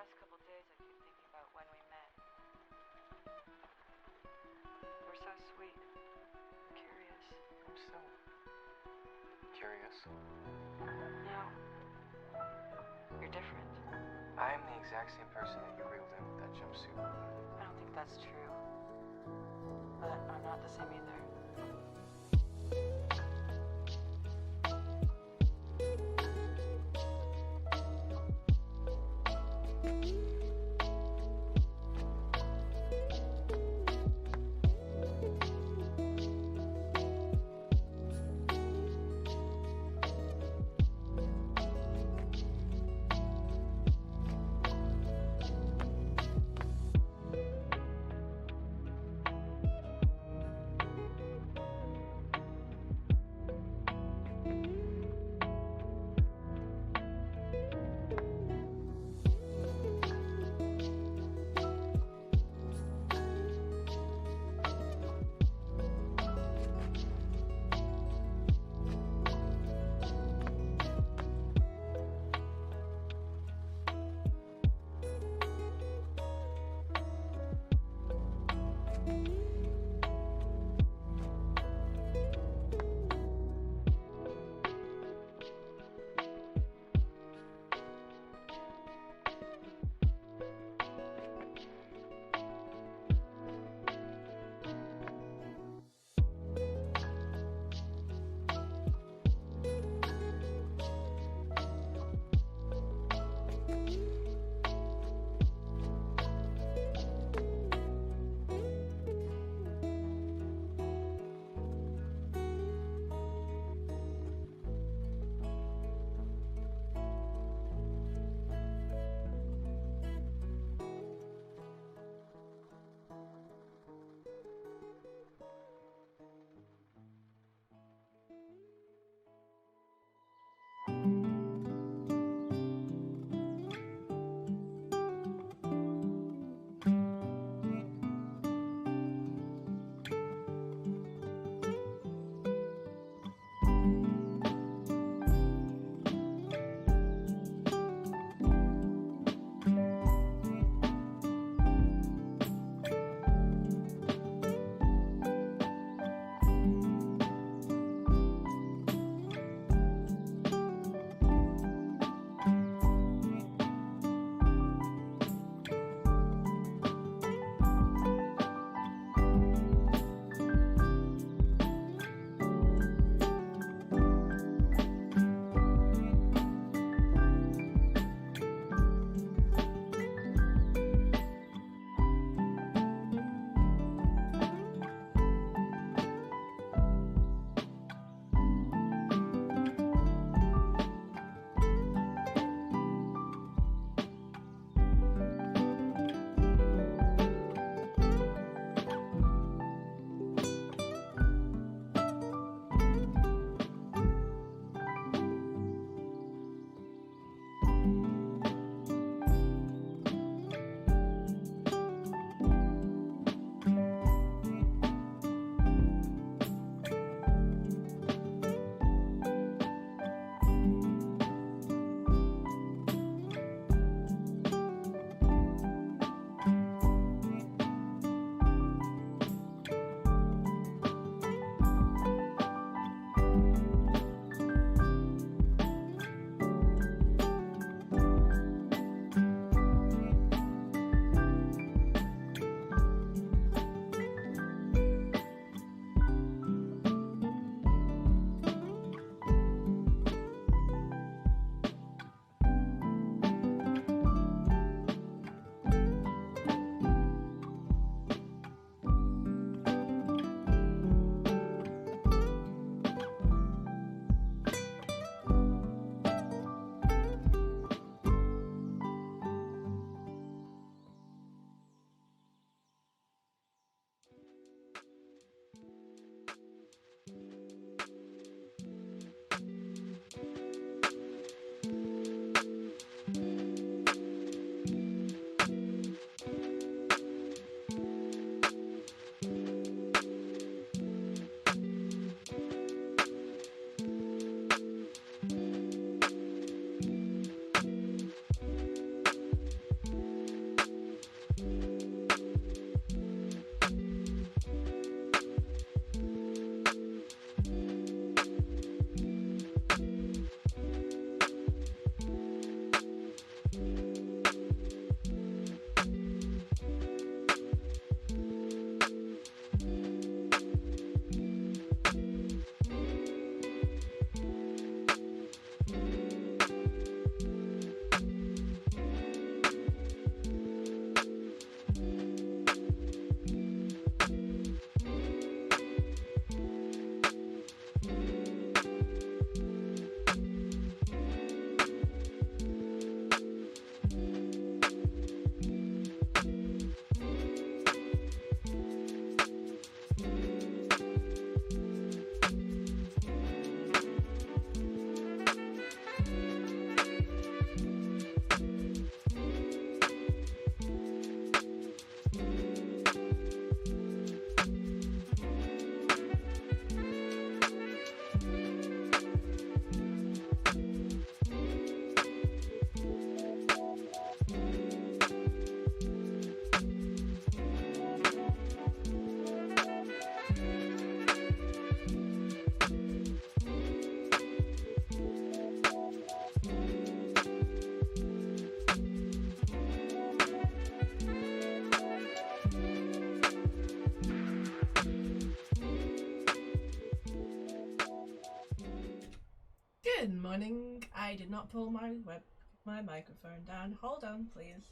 past couple days I keep thinking about when we met. You were so sweet, curious. I'm still curious. No, you're different. I'm the exact same person that you reeled in with that jumpsuit. I don't think that's true. But I'm not the same either. I did not pull my microphone down. Hold on, please.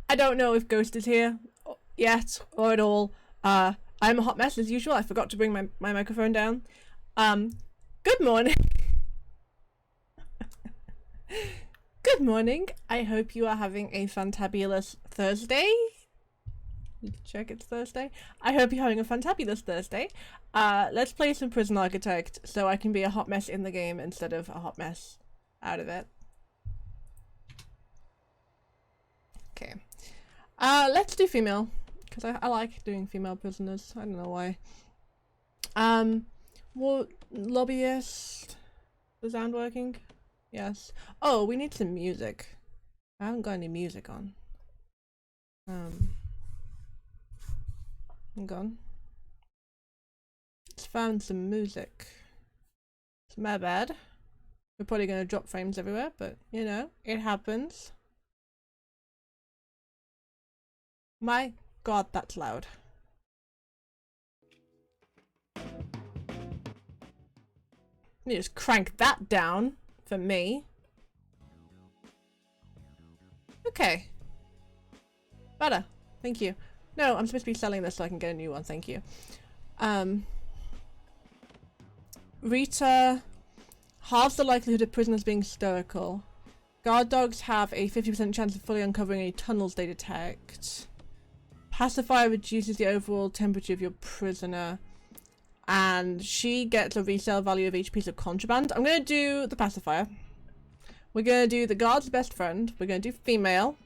I don't know if Ghost is here yet or at all. I'm a hot mess as usual. I forgot to bring my microphone down. Good morning. Good morning. I hope you are having a fantabulous Thursday. Check it's Thursday. I hope you're having a fantabulous Thursday. Let's play some Prison Architect so I can be a hot mess in the game instead of a hot mess out of it. Okay. Let's do female, because I like doing female prisoners. I don't know why. What lobbyist? The sound working? Yes. Oh, we need some music. I haven't got any music on. Hang on. Let's find some music. It's my bad. We're probably gonna drop frames everywhere, but you know, it happens. My god, that's loud. Let me just crank that down for me. Okay. Better. Thank you. No, I'm supposed to be selling this so I can get a new one. Thank you. Rita halves the likelihood of prisoners being stoical. Guard dogs have a 50% chance of fully uncovering any tunnels they detect. Pacifier reduces the overall temperature of your prisoner. And she gets a resale value of each piece of contraband. I'm going to do the pacifier. We're going to do the guard's best friend. We're going to do female.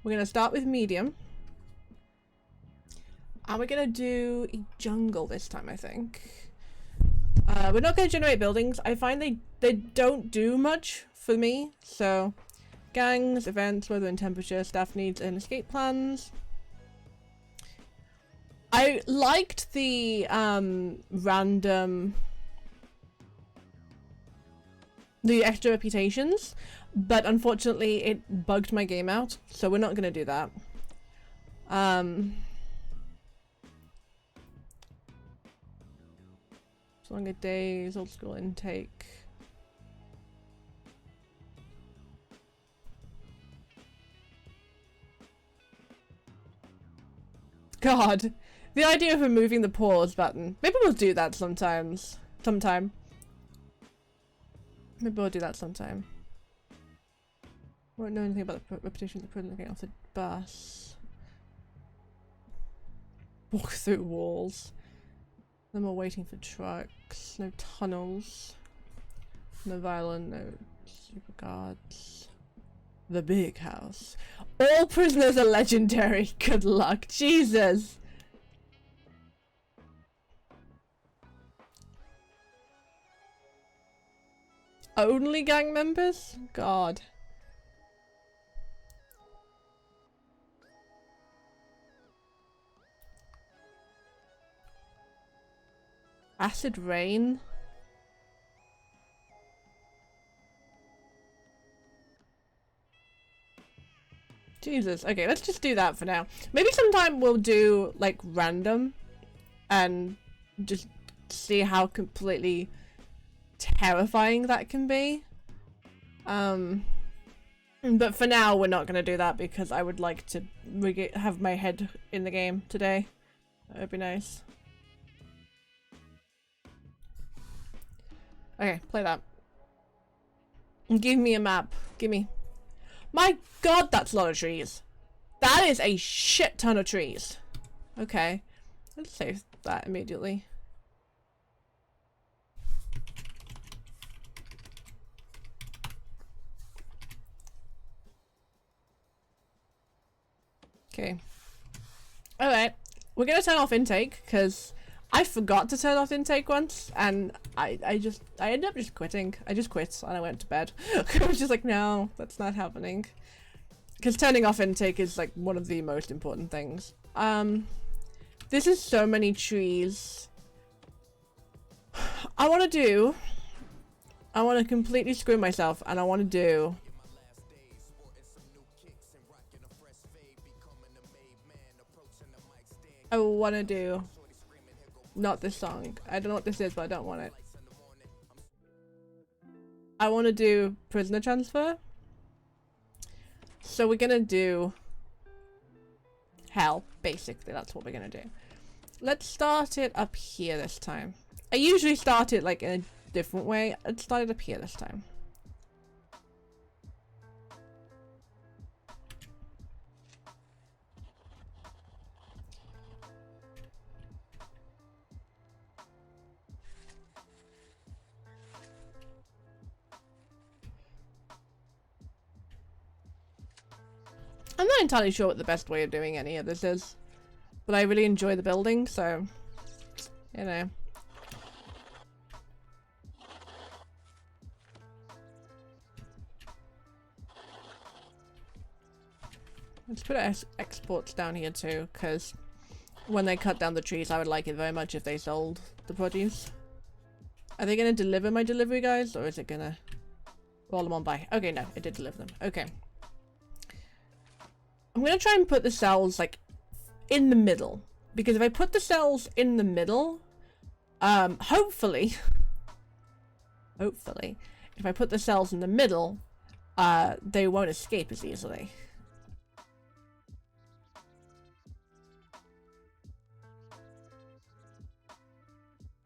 We're going to start with medium. And we're going to do a jungle this time, I think. We're not going to generate buildings. I find they don't do much for me. So, gangs, events, weather and temperature, staff needs and escape plans. I liked the the extra reputations, but unfortunately it bugged my game out, so we're not gonna do that. Longer days, old school intake. God. The idea of removing the pause button. Maybe we'll do that sometimes. Sometime. Maybe we'll do that sometime. Won't know anything about the reputation of the prison getting off the bus. Walk through walls. No more waiting for trucks. No tunnels. No violent. No super guards. The big house. All prisoners are legendary. Good luck. Jesus. Only gang members? God. Acid rain? Jesus. Okay, let's just do that for now. Maybe sometime we'll do, like, random. And just see how completely terrifying that can be. But for now we're not gonna do that because I would like to have my head in the game today. That would be nice. Okay, play that. Give me a map. Give me. My god, that's a lot of trees. That is a shit ton of trees. Okay. Let's save that immediately. Okay. Alright. We're gonna turn off intake, because I forgot to turn off intake once, and I ended up just quitting. I just quit, and I went to bed. I was just like, no, that's not happening. Because turning off intake is, like, one of the most important things. This is so many trees. I want to completely screw myself, and I want to do I want to do not this song. I don't know what this is, but I don't want it. I want to do prisoner transfer. So we're gonna do hell, basically. That's what we're gonna do. Let's start it up here this time. I usually start it like in a different way. Let's start it up here this time. I'm not entirely sure what the best way of doing any of this is, but I really enjoy the building, so, you know. Let's put exports down here too, because when they cut down the trees, I would like it very much if they sold the produce. Are they going to deliver my delivery guys, or is it going to roll them on by? Okay, no, it did deliver them. Okay. I'm going to try and put the cells, like, in the middle. Because if I put the cells in the middle, hopefully, if I put the cells in the middle, they won't escape as easily.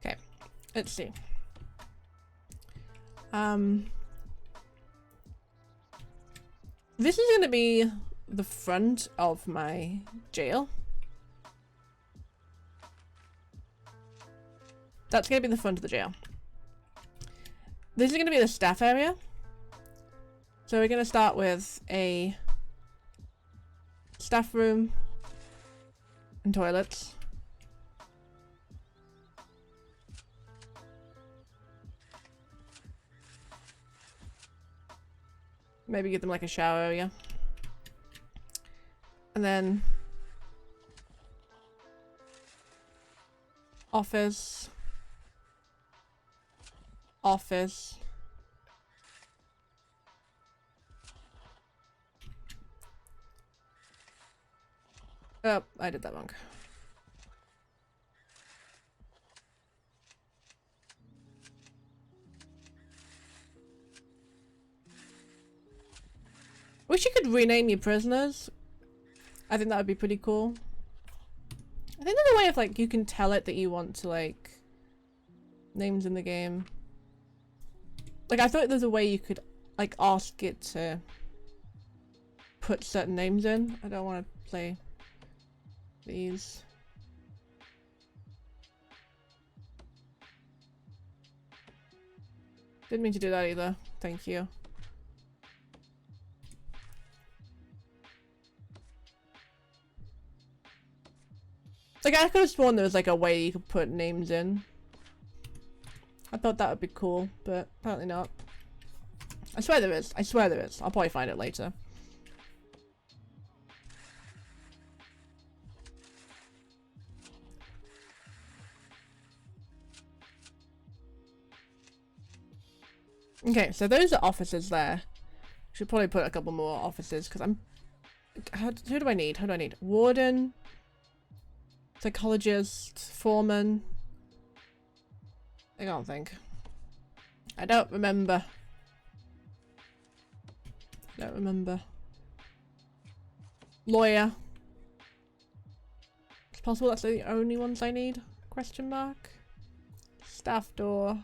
Okay, let's see. This is going to be the front of my jail. That's going to be the front of the jail. This is going to be the staff area. So we're going to start with a staff room and toilets. Maybe give them like a shower area. And then office. Office. Oh, I did that wrong. Wish you could rename your prisoners. I think that would be pretty cool. I think there's a way if like you can tell it that you want to like names in the game. Like I thought there's a way you could like ask it to put certain names in. I don't want to play these. Didn't mean to do that either. Thank you. Like I could have sworn there was like a way you could put names in. I thought that would be cool, but apparently not. I swear there is. I swear there is. I'll probably find it later. Okay, so those are offices there. Should probably put a couple more offices because I'm. Who do I need? Who do I need? Warden, psychologist, foreman. I can't think. I don't remember. Don't remember. Lawyer. It's possible that's the only ones I need? Question mark. Staff door.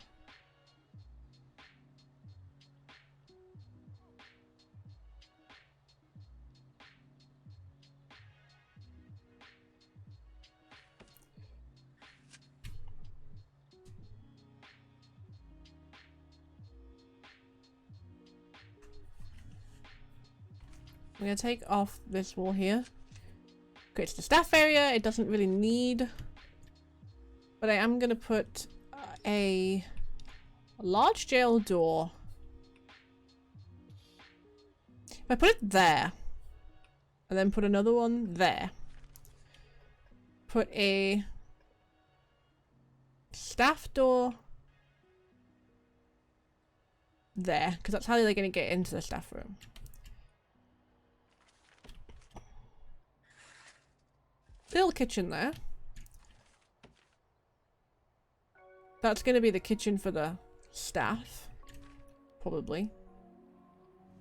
I'm gonna take off this wall here. Okay, it's the staff area. It doesn't really need, but I am gonna put a large jail door. If I put it there, and then put another one there, put a staff door there, because that's how they're gonna get into the staff room. Little kitchen there. That's gonna be the kitchen for the staff. Probably.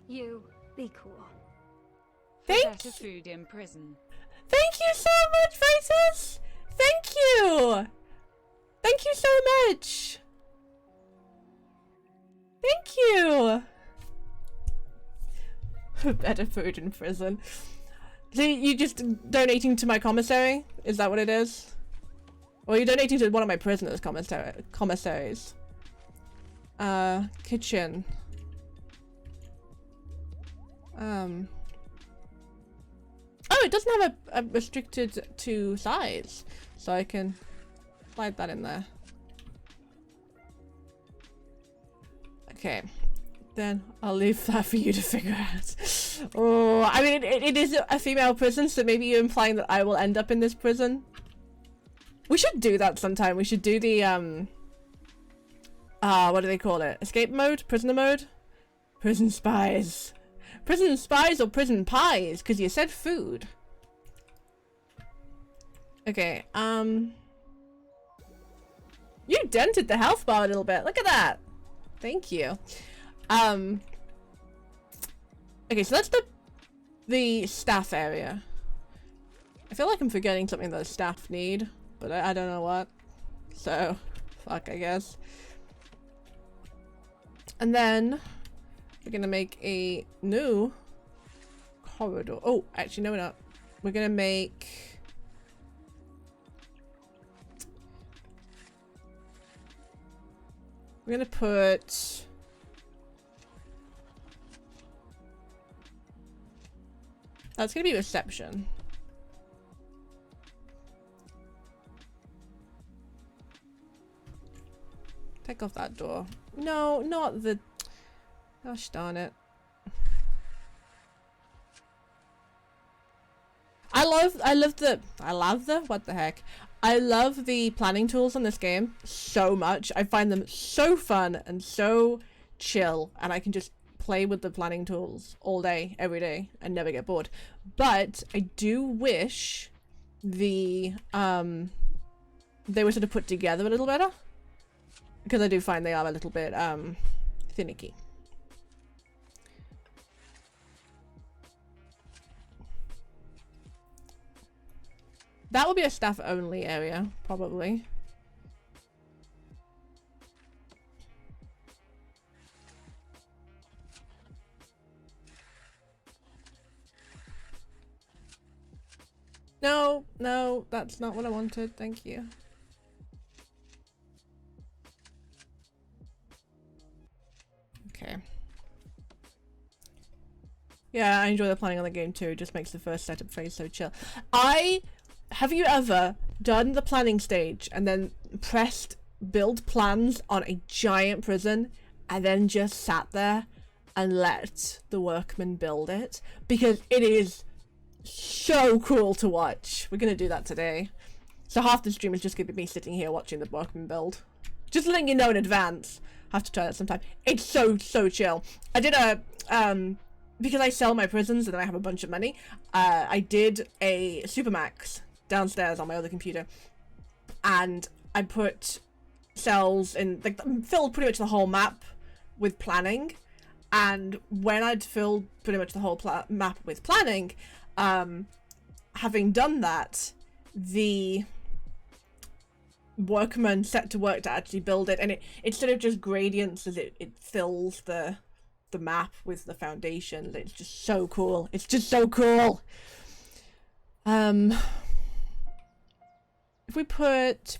You be cool. Thank Better food in prison. Thank you so much, Faces! Thank you! Thank you so much! Thank you! Better food in prison. So you just donating to my commissary? Is that what it is? Or you're donating to one of my prisoners' commissaries? Kitchen. Oh, it doesn't have a restricted to size, so I can slide that in there. Okay, then I'll leave that for you to figure out. Oh, I mean, it is a female prison, so maybe you're implying that I will end up in this prison. We should do that sometime. We should do the what do they call it? Escape mode? Prisoner mode? Prison spies. Prison spies or prison pies? Because you said food. Okay, you dented the health bar a little bit. Look at that. Thank you. Okay, so that's the staff area. I feel like I'm forgetting something that the staff need, but I don't know what. So, fuck, I guess. And then we're gonna make a new corridor. Oh, actually, no, we're not. We're gonna make... We're gonna put... That's gonna be reception. Take off that door. No, not the... Gosh darn it. I love the, what the heck? I love the planning tools on this game so much. I find them so fun and so chill, and I can just play with the planning tools all day, every day, and never get bored. But I do wish the, they were sort of put together a little better. Because I do find they are a little bit, finicky. That will be a staff only area, probably. No, no, that's not what I wanted. Thank you. Okay. Yeah, I enjoy the planning on the game too. It just makes the first setup phase so chill. Have you ever done the planning stage and then pressed build plans on a giant prison and then just sat there and let the workmen build it? Because it is so cool to watch. We're gonna do that today. So half the stream is just gonna be me sitting here watching the workmen build. Just letting you know in advance. Have to try that sometime. It's so chill. I did a because I sell my prisons and I have a bunch of money. I did a Supermax downstairs on my other computer, and I put cells in, like, filled pretty much the whole map with planning. And when I'd filled pretty much the whole map with planning, having done that, the workman set to work to actually build it, and it instead of just gradients as it fills the map with the foundations. It's just so cool. It's just so cool. If we put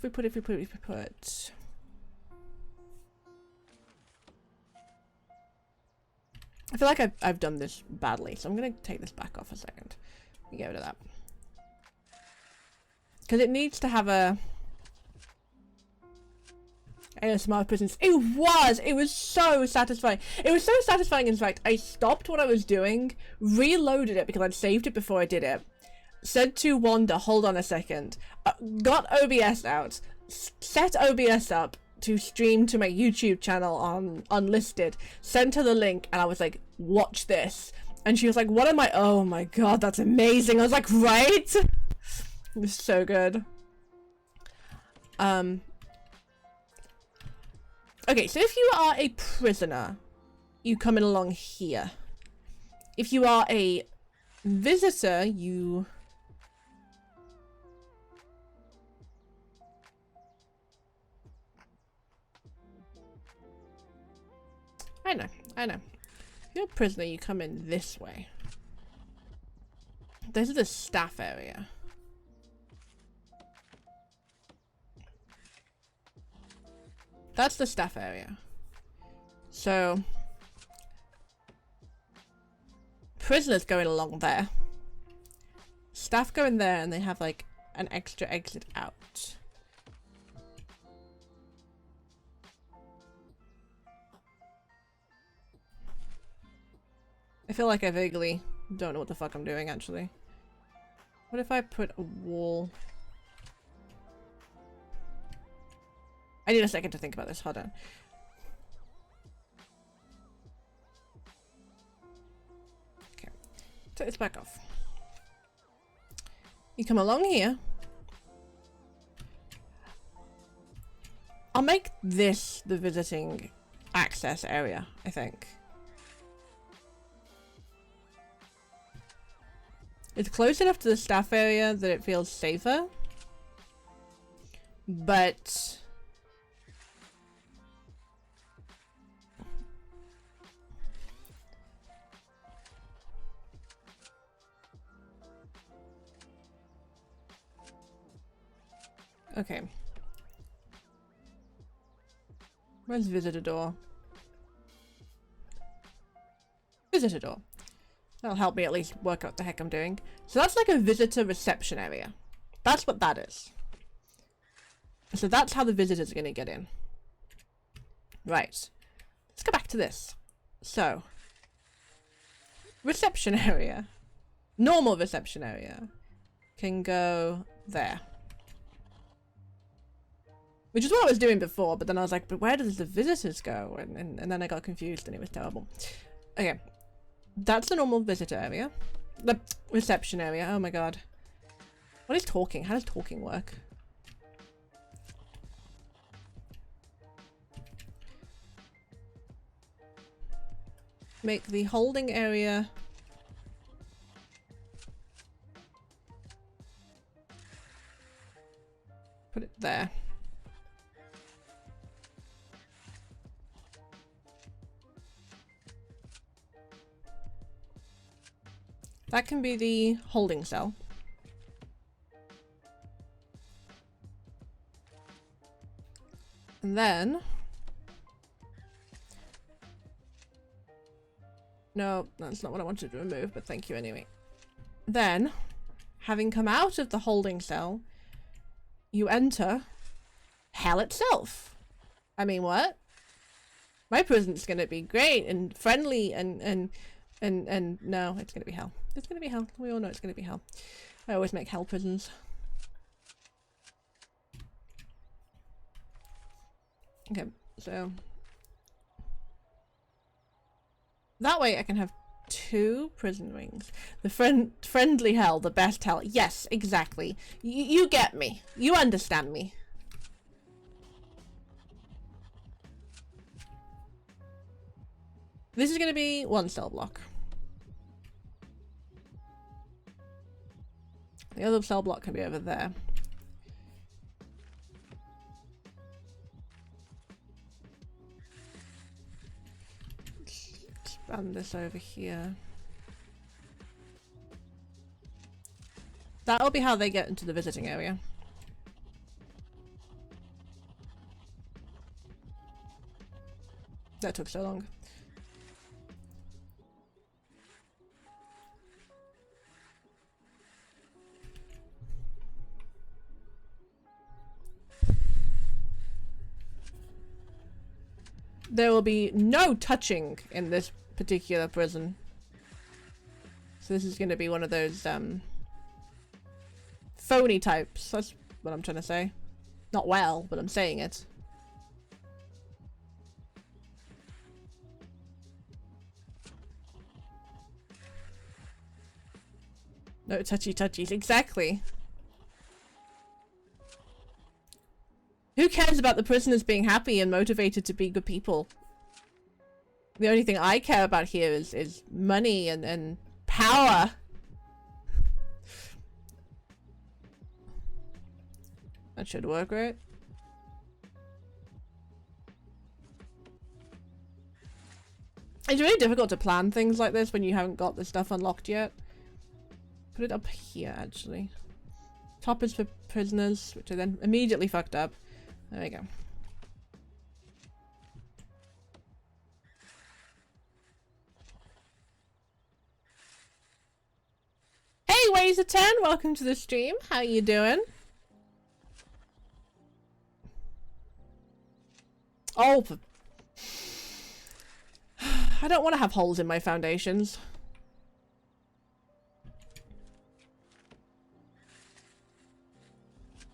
I feel like I've done this badly, so I'm gonna take this back off a second. Let me get rid of that. Because it needs to have a ASMR prisons. It was so satisfying. It was so satisfying, in fact, I stopped what I was doing, reloaded it because I'd saved it before I did it, said to Wanda, hold on a second, got OBS out, set OBS up to stream to my YouTube channel on Unlisted, sent her the link, and I was like, watch this. And she was like, what am I? Oh my god, that's amazing. I was like, right? It was so good. Okay, so if you are a prisoner, you come in along here. If you are a visitor, you... I know. If you're a prisoner, you come in this way. This is the staff area. That's the staff area. So... prisoners going along there. Staff go in there and they have like an extra exit out. I feel like I vaguely don't know what the fuck I'm doing actually. What if I put a wall? I need a second to think about this. Hold on. Okay. Take this back off. You come along here. I'll make this the visiting access area, I think. It's close enough to the staff area that it feels safer. But... okay. Where's visitor door? Visitor door. That'll help me at least work out what the heck I'm doing. So that's like a visitor reception area. That's what that is. So that's how the visitors are going to get in. Right. Let's go back to this. So. Reception area. Normal reception area. Can go there. Which is what I was doing before, but then I was like, but where does the visitors go? And then I got confused and it was terrible. Okay. That's the normal visitor area. The reception area. Oh my god. What is talking? How does talking work? Make the holding area... put it there. That can be the holding cell. And then... no, that's not what I wanted to remove, but thank you anyway. Then, having come out of the holding cell, you enter hell itself. I mean, what? My prison's gonna be great and friendly and no, it's gonna be hell. It's gonna be hell. We all know it's gonna be hell. I always make hell prisons. Okay, so that way I can have 2 prison wings. The friendly hell, the best hell. Yes, exactly. You get me. You understand me. This is gonna be 1 cell block. The other cell block can be over there. Expand this over here. That'll be how they get into the visiting area. That took so long. There will be no touching in this particular prison. So this is going to be one of those phony types. That's what I'm trying to say. Not well, but I'm saying it. No touchy touchies, exactly. Who cares about the prisoners being happy and motivated to be good people? The only thing I care about here is money and power. That should work, right? It's really difficult to plan things like this when you haven't got the stuff unlocked yet. Put it up here, actually. Top is for prisoners, which I then immediately fucked up. There we go. Hey, Ways of 10, welcome to the stream. How you doing? Oh, I don't want to have holes in my foundations.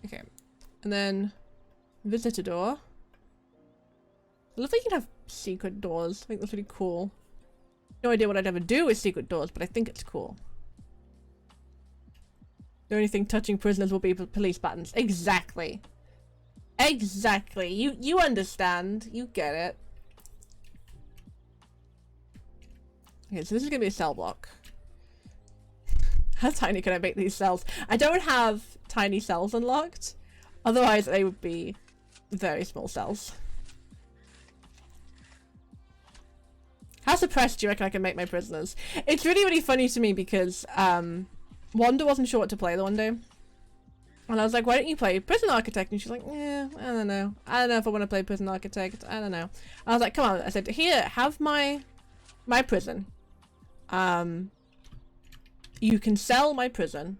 Okay, and then visitor door. I love that you can have secret doors. I think that's really cool. No idea what I'd ever do with secret doors, but I think it's cool. The only thing touching prisoners will be police buttons. Exactly. Exactly. You understand. You get it. Okay, so this is gonna be a cell block. How tiny can I make these cells? I don't have tiny cells unlocked. Otherwise, they would be very small cells. How suppressed do you reckon I can make my prisoners? It's really, really funny to me because Wanda wasn't sure what to play the one day. And I was like, why don't you play Prison Architect? And she's like, yeah, I don't know. I don't know if I want to play Prison Architect. I don't know. I was like, come on. I said, here, have my prison. You can sell my prison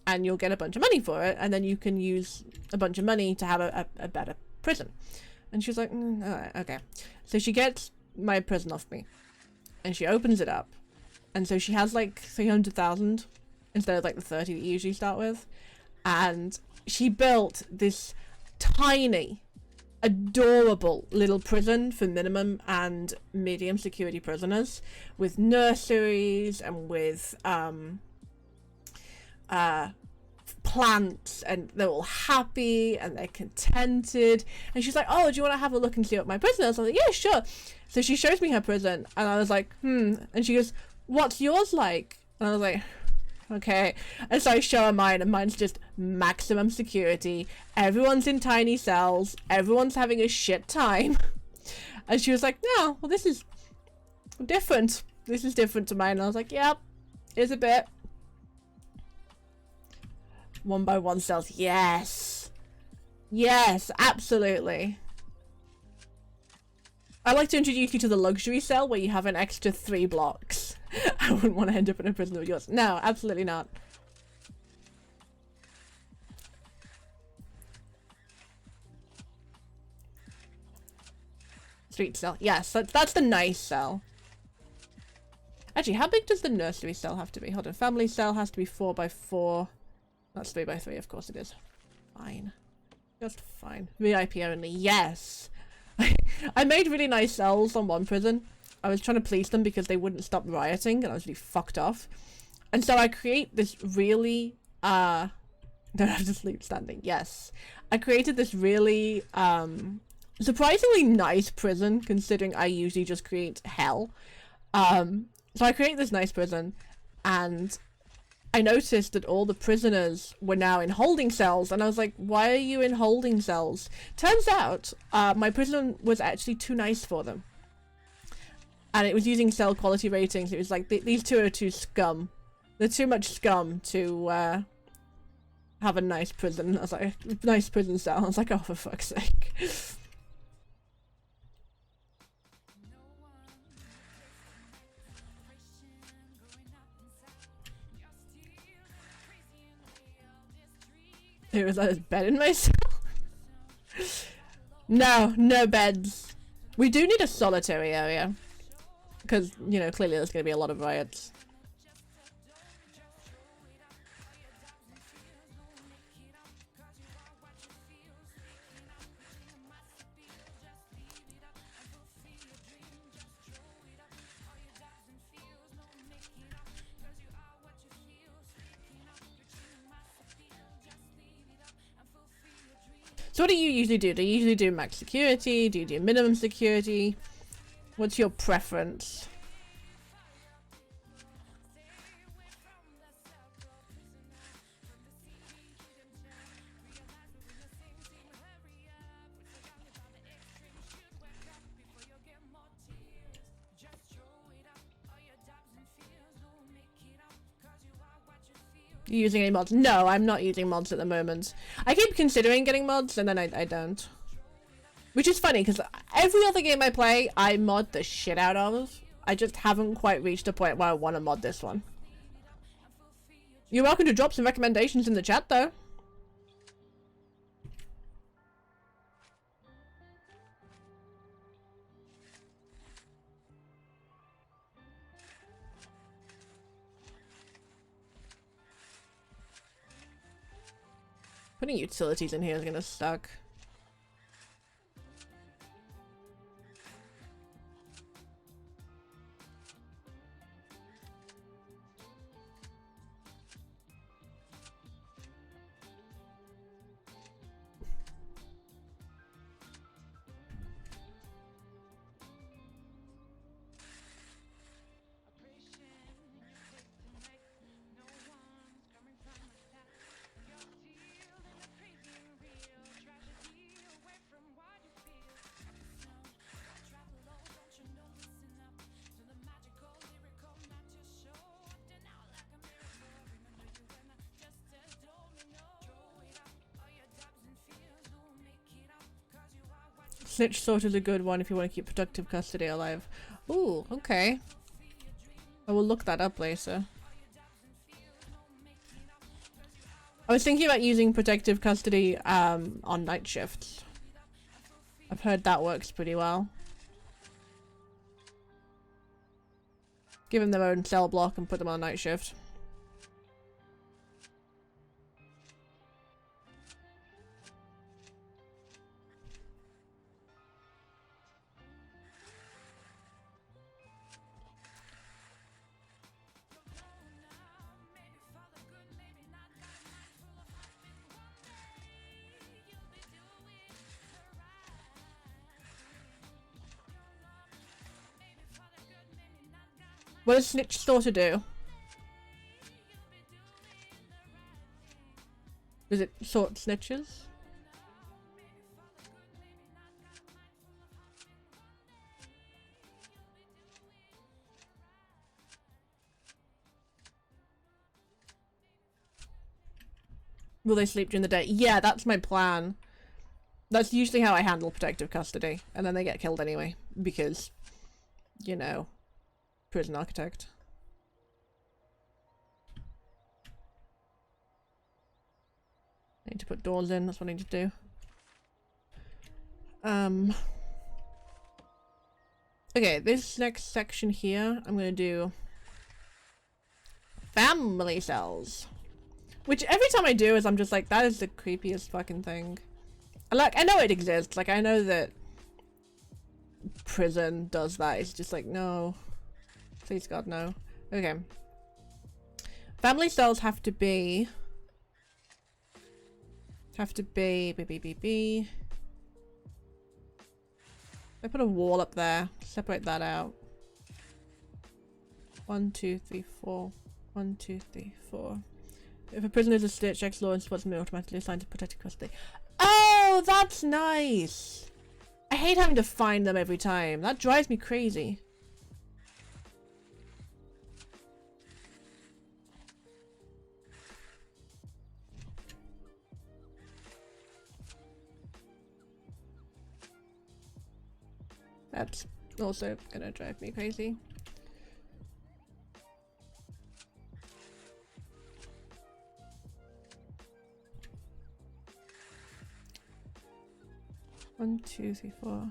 and you'll get a bunch of money for it, and then you can use a bunch of money to have a better prison. And she was like, alright, okay. So she gets my prison off me and she opens it up, and so she has like 300,000 instead of like the 30 that you usually start with, and she built this tiny, adorable little prison for minimum and medium security prisoners, with nurseries and with plants, and they're all happy and they're contented. And she's like, oh, do you want to have a look and see what my prison is? I was like, yeah, sure. So she shows me her prison and I was like, and she goes, what's yours like? And I was like, okay. And so I show her mine, and mine's just maximum security. Everyone's in tiny cells. Everyone's having a shit time. And she was like, no, well, this is different. This is different to mine. And I was like, yep, it's a bit. 1x1 cells. Yes. Yes, absolutely. I'd like to introduce you to the luxury cell where you have an extra 3 blocks. I wouldn't want to end up in a prison with yours. No, absolutely not. Street cell. Yes, that's the nice cell. Actually, how big does the nursery cell have to be? Hold on. Family cell has to be 4x4. That's 3x3, of course it is. Fine. Just fine. VIP only. Yes! I made really nice cells on one prison. I was trying to please them because they wouldn't stop rioting and I was really fucked off. And so I create this really, don't have to sleep standing. Yes. I created this really, surprisingly nice prison, considering I usually just create hell. So I create this nice prison, and I noticed that all the prisoners were now in holding cells, and I was like, why are you in holding cells? Turns out, my prison was actually too nice for them. And it was using cell quality ratings. It was like, these two are too scum. They're too much scum to have a nice prison. I was like, nice prison cell. I was like, oh, for fuck's sake. It was like a bed in my cell. No, no beds. We do need a solitary area. Because, you know, clearly there's going to be a lot of riots. So what do you usually do? Do you usually do max security? Do you do minimum security? What's your preference? You using any mods? No, I'm not using mods at the moment. I keep considering getting mods and then I don't. Which is funny because every other game I play, I mod the shit out of. I just haven't quite reached a point where I want to mod this one. You're welcome to drop some recommendations in the chat though. Putting utilities in here is gonna suck. Snitch sort is a good one if you want to keep productive custody alive. Ooh, okay. I will look that up later. I was thinking about using protective custody on night shifts. I've heard that works pretty well. Give them their own cell block and put them on night shift. What does Snitch sort of do? Does it sort snitches? Will they sleep during the day? Yeah, that's my plan. That's usually how I handle protective custody. And then they get killed anyway. Because, you know, prison architect. I need to put doors in, that's what I need to do. Okay, this next section here, I'm gonna do family cells. Which every time I do is I'm just like, that is the creepiest fucking thing. Like, I know it exists, like I know that prison does that, it's just like, no. Please God, no. Okay. Family cells have to be... I put a wall up there. Separate that out. 1, 2, 3, 4. 1, 2, 3, 4. If a prisoner is a state checks law and supports them, automatically assigned to protective custody. Oh, that's nice! I hate having to find them every time. That drives me crazy. That's also gonna drive me crazy. One, two, three, four.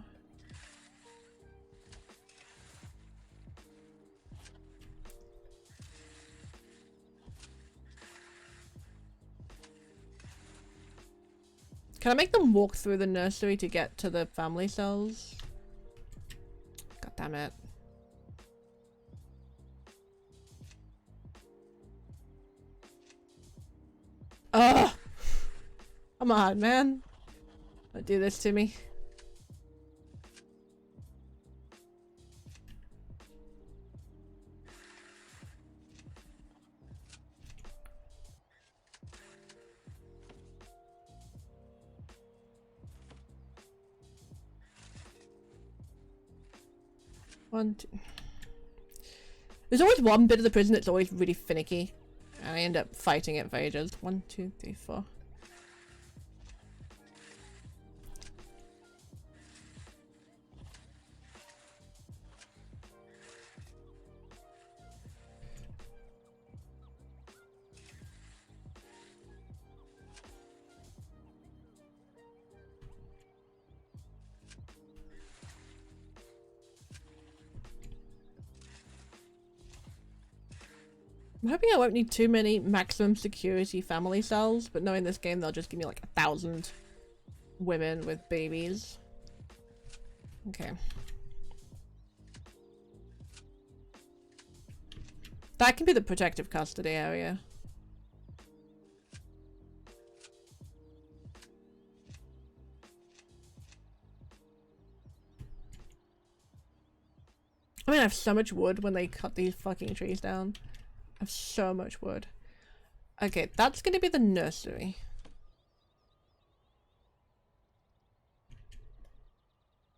Can I make them walk through the nursery to get to the family cells? God damn it. Ugh! Come on, man. Don't do this to me. One, two. There's always one bit of the prison that's always really finicky, and I end up fighting it for ages. 1, 2, 3, 4. I'm hoping I won't need too many maximum security family cells, but knowing this game, they'll just give me like 1,000 women with babies. Okay. That can be the protective custody area. I mean, I have so much wood when they cut these fucking trees down. I have so much wood. Okay, that's gonna be the nursery.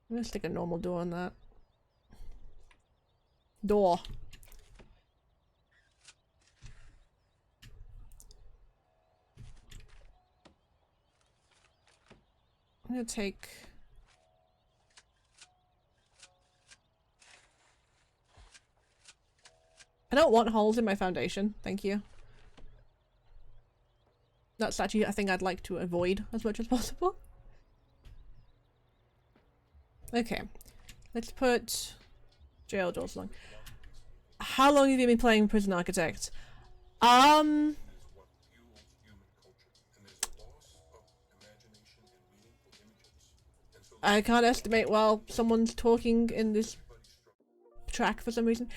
I'm gonna stick a normal door on that. Door. I'm gonna take... I don't want holes in my foundation, thank you. That's actually a thing I'd like to avoid as much as possible. Okay, let's put jail doors along. How long have you been playing Prison Architect? I can't estimate while someone's talking in this track for some reason.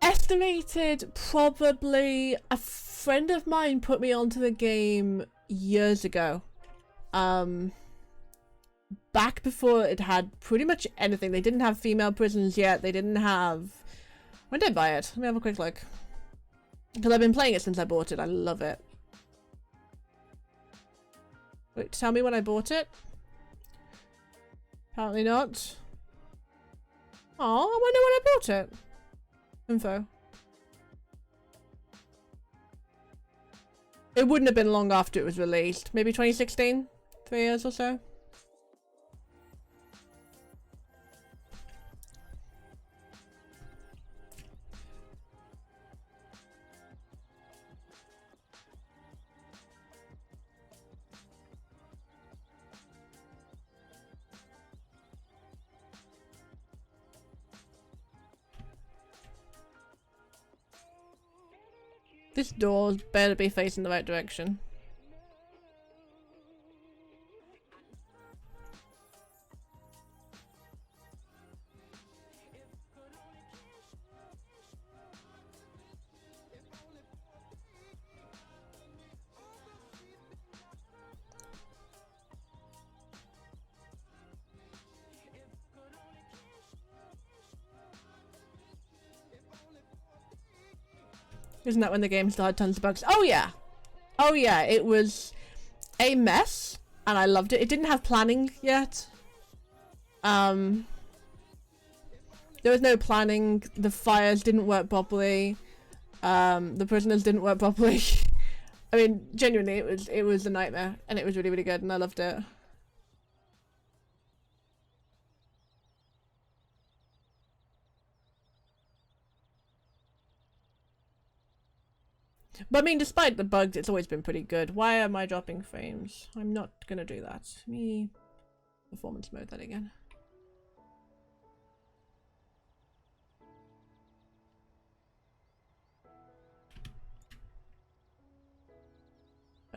Estimated probably a friend of mine put me onto the game years ago. Back before it had pretty much anything. They didn't have female prisons yet. They didn't have... When did I buy it? Let me have a quick look. Because I've been playing it since I bought it. I love it. Wait, tell me when I bought it? Apparently not. Oh, I wonder when I bought it. Info. It wouldn't have been long after it was released. Maybe 2016? 3 years or so? This door better be facing the right direction. Isn't that when the game still had tons of bugs? Oh yeah! Oh yeah, it was a mess, and I loved it. It didn't have planning yet. There was no planning, the fires didn't work properly, the prisoners didn't work properly. I mean, genuinely, it was a nightmare, and it was really, really good, and I loved it. But I mean, despite the bugs, it's always been pretty good. Why am I dropping frames? I'm not gonna do that. Me performance mode that again.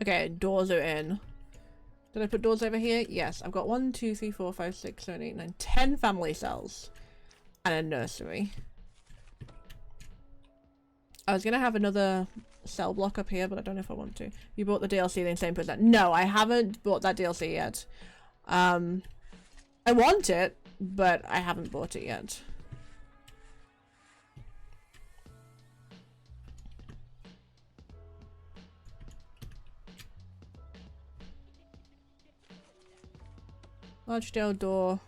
Okay, doors are in. Did I put doors over here? Yes, I've got 1, 2, 3, 4, 5, 6, 7, 8, 9, 10 family cells. And a nursery. I was gonna have another cell block up here, but I don't know if I want to. You bought the DLC the same prison? No, I haven't bought that DLC yet. I want it, but I haven't bought it yet. Large steel door.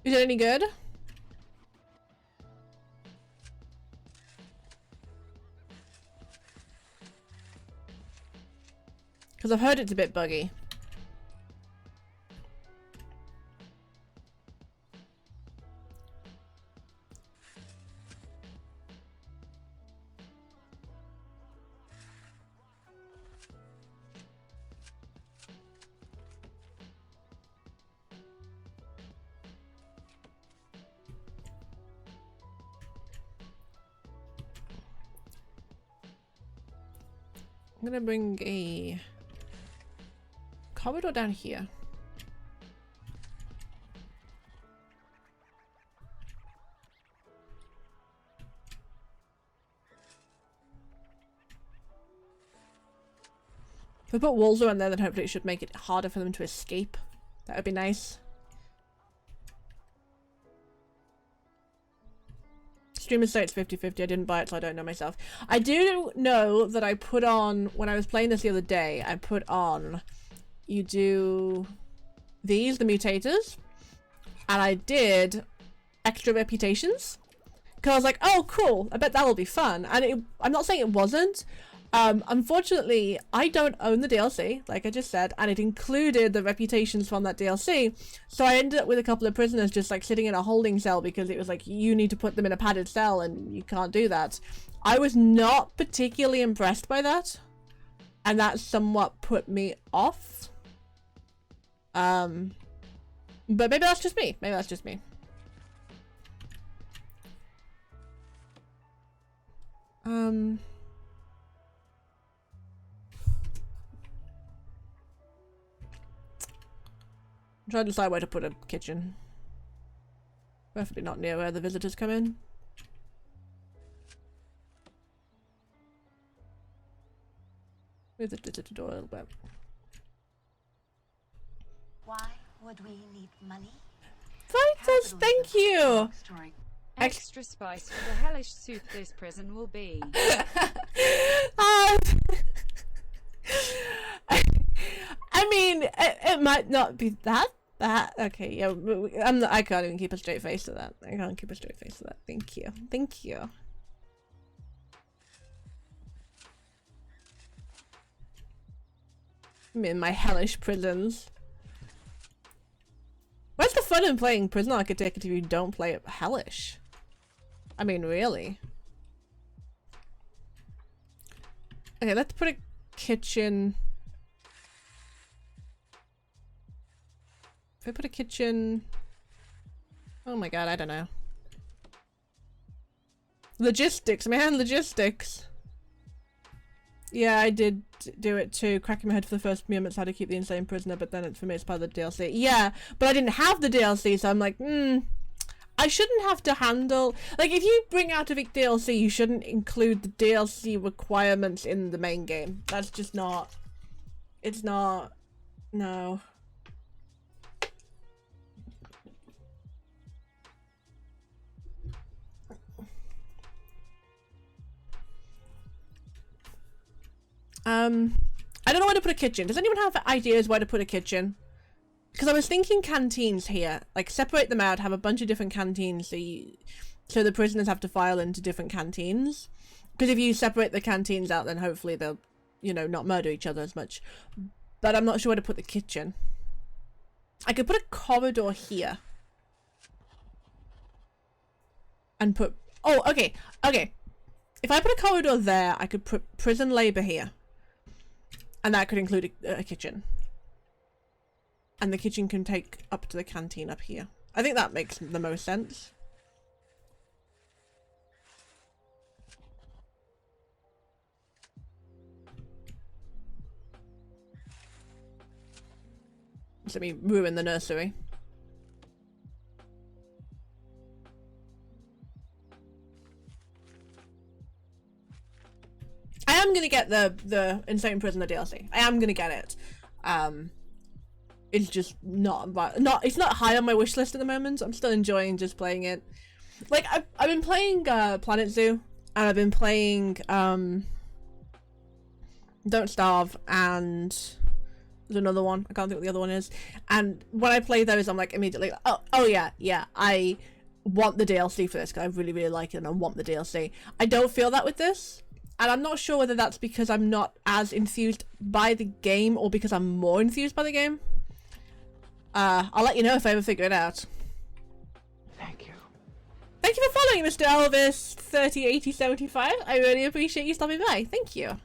Is it any good? Because I've heard it's a bit buggy. I'm gonna bring a corridor down here. If we put walls around there, then hopefully it should make it harder for them to escape. That would be nice. Streamers say it's 50-50. I didn't buy it, so I don't know myself. I do know that I put on, when I was playing this the other day, I put on, you do these, the mutators, and I did extra reputations. Because I was like, oh cool, I bet that'll be fun. And I'm not saying it wasn't. Unfortunately, I don't own the DLC, like I just said, and it included the reputations from that DLC, so I ended up with a couple of prisoners just like sitting in a holding cell because it was like, you need to put them in a padded cell and you can't do that. I was not particularly impressed by that, and that somewhat put me off. But maybe that's just me. Maybe that's just me. I'm trying to decide where to put a kitchen. Preferably not near where the visitors come in. Move the visitor door a little bit. Why would we need money? Fighters, thank you! Extra spice for the hellish soup this prison will be. I mean, it might not be that. Okay, yeah, I can't even keep a straight face to that. I can't keep a straight face to that. Thank you. Thank you. I'm in my hellish prisons. Where's the fun in playing Prison Architect if you don't play it hellish? I mean, really? Okay, let's put a kitchen. If I put a kitchen... Oh my god, I don't know. Logistics, man, logistics. Yeah, I did do it too. Cracking my head for the first few moments how to keep the insane prisoner, but then for me it's part of the DLC. Yeah, but I didn't have the DLC, so I'm like, I shouldn't have to handle... Like, if you bring out a big DLC, you shouldn't include the DLC requirements in the main game. That's just not... It's not... No. I don't know where to put a kitchen. Does anyone have ideas where to put a kitchen? Because I was thinking canteens here. Like, separate them out, have a bunch of different canteens so the prisoners have to file into different canteens. Because if you separate the canteens out, then hopefully they'll, you know, not murder each other as much. But I'm not sure where to put the kitchen. I could put a corridor here. And put... Oh, okay. Okay. If I put a corridor there, I could put prison labor here. And that could include a kitchen. And the kitchen can take up to the canteen up here. I think that makes the most sense. Just let me ruin the nursery. am gonna get the Insane Prisoner DLC. I am gonna get it. It's just not it's not high on my wish list at the moment. I'm still enjoying just playing it. Like I've been playing Planet Zoo, and I've been playing Don't Starve, and there's another one. I can't think what the other one is. And when I play those, I'm like immediately, oh yeah, I want the DLC for this because I really, really like it and I want the DLC. I don't feel that with this. And I'm not sure whether that's because I'm not as enthused by the game or because I'm more enthused by the game. I'll let you know if I ever figure it out. Thank you. Thank you for following, Mr. Elvis 308075. I really appreciate you stopping by. Thank you.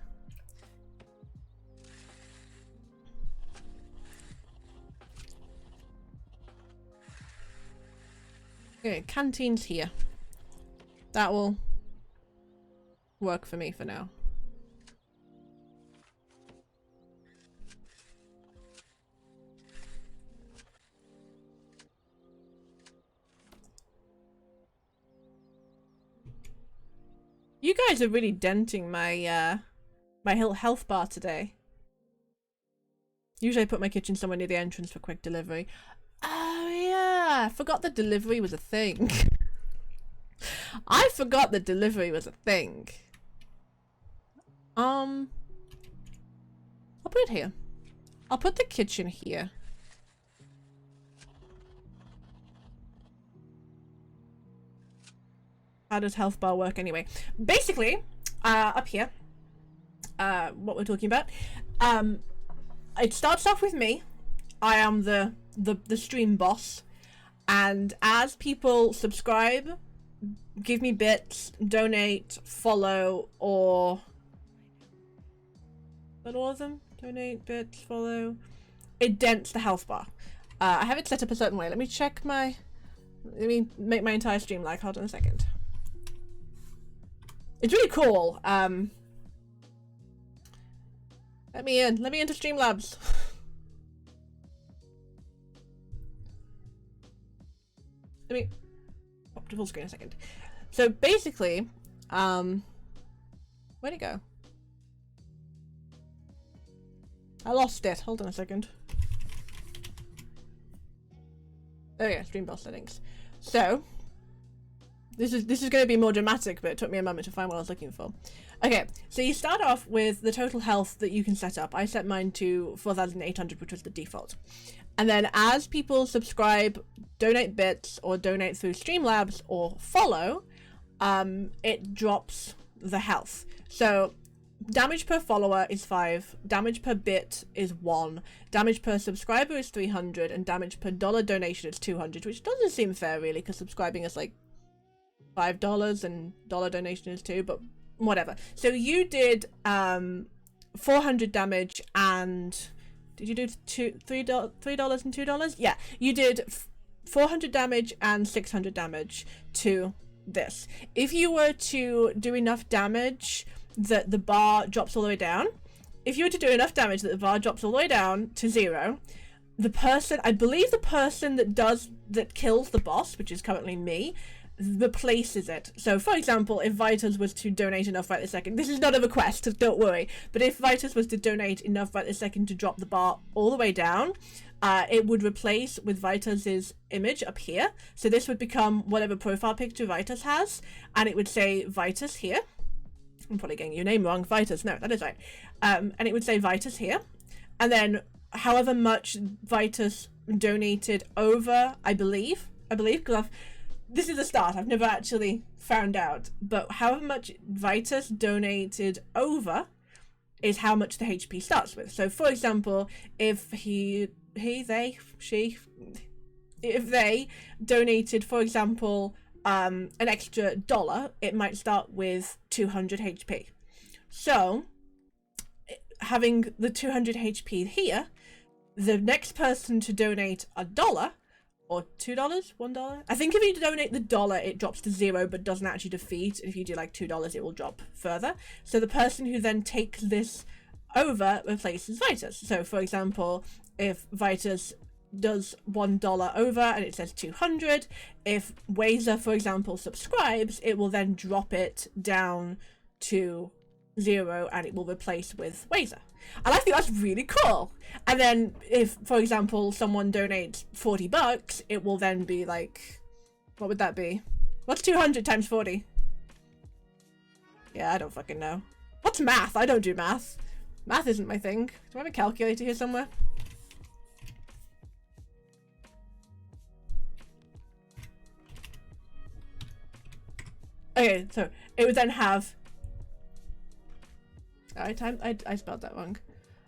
Okay, canteen's here. That will work for me for now. You guys are really denting my my health bar today. Usually I put my kitchen somewhere near the entrance for quick delivery. Oh yeah, I forgot that delivery was a thing. I forgot that delivery was a thing. I'll put it here. I'll put the kitchen here. How does health bar work anyway? Basically, up here, what we're talking about, it starts off with me. I am the stream boss, and as people subscribe, give me bits, donate, follow, or but all of them, donate, bits, follow, it dents the health bar. I have it set up a certain way. Let me check my, let me make my entire stream like, hold on a second. It's really cool. Let me into Streamlabs. Let me pop to full screen a second. So basically, where'd it go? I lost it. Hold on a second. Oh yeah, Streamboss settings. So this is going to be more dramatic, but it took me a moment to find what I was looking for. Okay, so you start off with the total health that you can set up. I set mine to 4,800, which was the default. And then as people subscribe, donate bits, or donate through Streamlabs, or follow, it drops the health. So damage per follower is 5, damage per bit is 1, damage per subscriber is 300, and damage per dollar donation is 200, which doesn't seem fair really, because subscribing is like $5 and dollar donation is 2, but whatever. So you did 400 damage, and did you do $3 and $2? Yeah, you did 400 damage and 600 damage to this. If you were to do enough damage that the bar drops all the way down, if you were to do enough damage that the bar drops all the way down to 0, the person, I believe the person that kills the boss, which is currently me, replaces it. So for example, if Vitus was to donate enough right this second, this is not a request, don't worry, but if Vitus was to donate enough right this second to drop the bar all the way down, it would replace with Vitus's image up here. So this would become whatever profile picture Vitus has, and it would say Vitus here. I'm probably getting your name wrong. Vitus, no, that is right. And it would say Vitus here, and then however much Vitus donated over, I believe, because this is the start, I've never actually found out, but however much Vitus donated over is how much the HP starts with. So for example, if if they donated, for example, an extra $1, it might start with 200 HP. So having the 200 HP here, the next person to donate $1 or $2, $1. I think if you donate the $1, it drops to 0, but doesn't actually defeat. If you do like $2, it will drop further. So the person who then takes this over replaces Vitus. So for example, if Vitus does $1 over and it says 200, if Wazer, for example, subscribes, it will then drop it down to 0 and it will replace with Wazer. And I think that's really cool. And then if, for example, someone donates $40, it will then be like, what would that be? What's 200 times 40? Yeah, I don't fucking know. What's math? I don't do math. Math isn't my thing. Do I have a calculator here somewhere? Okay, so it would then have... I spelled that wrong.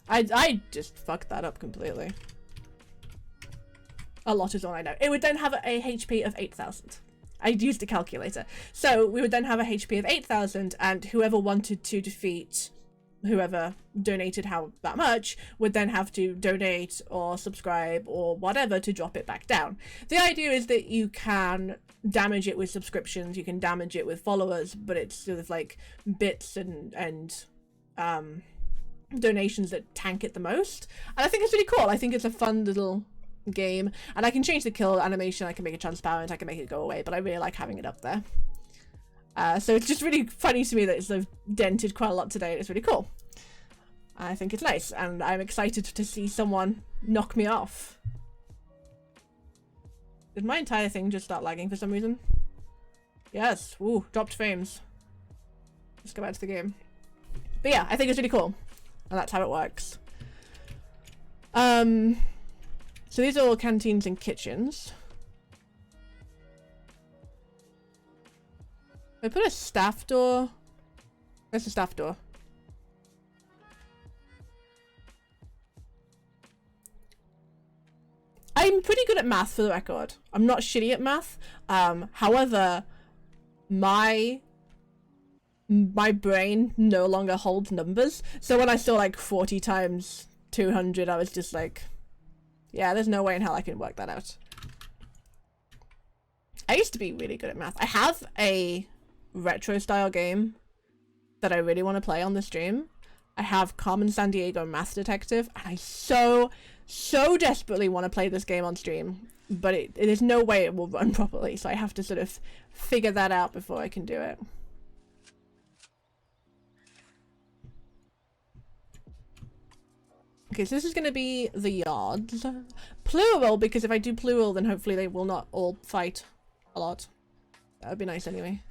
I just fucked that up completely. A lot is all I know. It would then have a HP of 8,000. I used a calculator. So we would then have a HP of 8,000, and whoever wanted to defeat whoever donated that much would then have to donate or subscribe or whatever to drop it back down. The idea is that you can damage it with subscriptions, you can damage it with followers, but it's sort of like bits and donations that tank it the most. And I think it's really cool. I think it's a fun little game, and I can change the kill animation, I can make it transparent, I can make it go away, but I really like having it up there. So it's just really funny to me that it's sort of dented quite a lot today. It's really cool. I think it's nice, and I'm excited to see someone knock me off. Did my entire thing just start lagging for some reason? Yes. Ooh, dropped frames. Let's go back to the game. But yeah, I think it's really cool, and that's how it works. So these are all canteens and kitchens. I put a staff door. Where's the staff door? I'm pretty good at math, for the record. I'm not shitty at math. However, my brain no longer holds numbers. So when I saw like 40 times 200, I was just like, yeah, there's no way in hell I can work that out. I used to be really good at math. I have a retro style game that I really want to play on the stream. I have Carmen Sandiego Math Detective, and I so desperately want to play this game on stream, but there's no way it will run properly, so I have to sort of figure that out before I can do it. Okay, so this is going to be the yards. Plural, because if I do plural, then hopefully they will not all fight a lot. That would be nice anyway.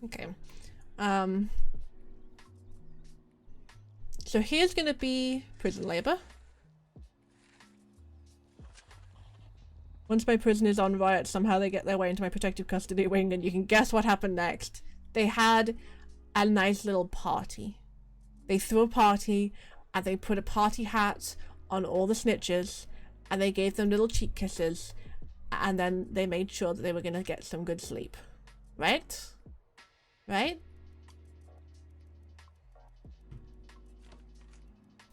Okay. So here's gonna be prison labor. Once my prison is on riot, somehow they get their way into my protective custody wing, and you can guess what happened next. They had a nice little party. They threw a party, and they put a party hat on all the snitches, and they gave them little cheek kisses, and then they made sure that they were gonna get some good sleep. Right? Right?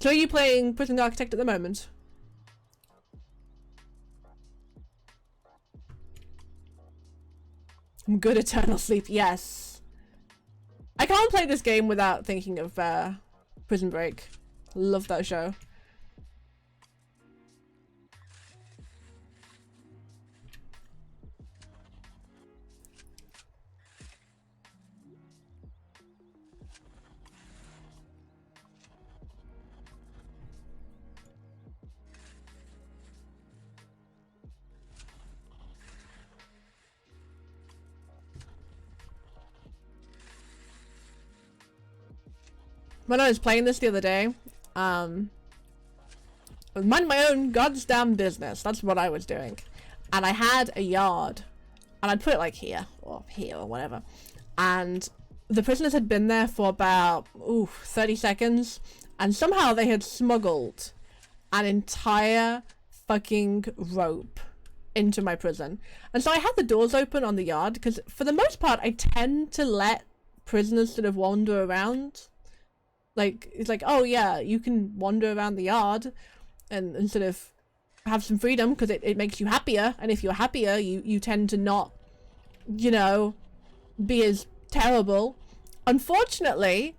So are you playing Prison Architect at the moment? I'm good at Eternal Sleep, yes. I can't play this game without thinking of Prison Break. Love that show. When I was playing this the other day, I was minding my own goddamn business. That's what I was doing. And I had a yard. And I'd put it like here or whatever. And the prisoners had been there for about 30 seconds. And somehow they had smuggled an entire fucking rope into my prison. And so I had the doors open on the yard because for the most part I tend to let prisoners sort of wander around. Like, it's like, oh yeah, you can wander around the yard and sort of have some freedom because it makes you happier, and if you're happier, you tend to not, you know, be as terrible. Unfortunately,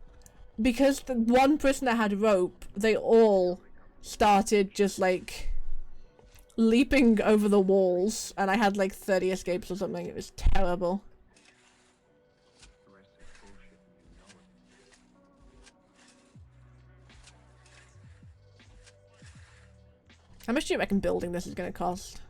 because the one prisoner had a rope, they all started just like leaping over the walls, and I had like 30 escapes or something. It was terrible. How much do you reckon building this is going to cost?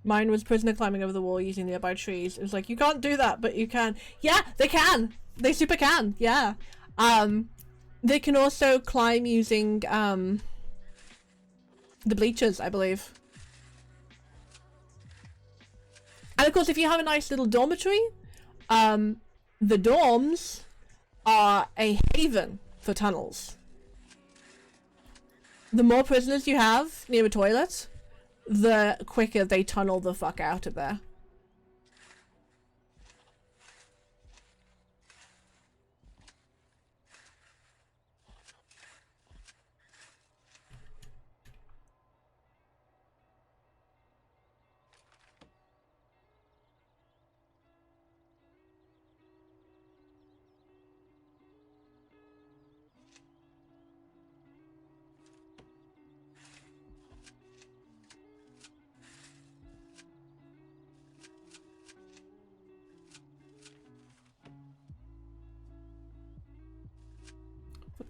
Mine was prisoner climbing over the wall using nearby trees. It was like, you can't do that, but you can. Yeah, they can. They super can. Yeah. They can also climb using the bleachers, I believe. And of course, if you have a nice little dormitory, the dorms are a haven for tunnels. The more prisoners you have near a toilet, the quicker they tunnel the fuck out of there.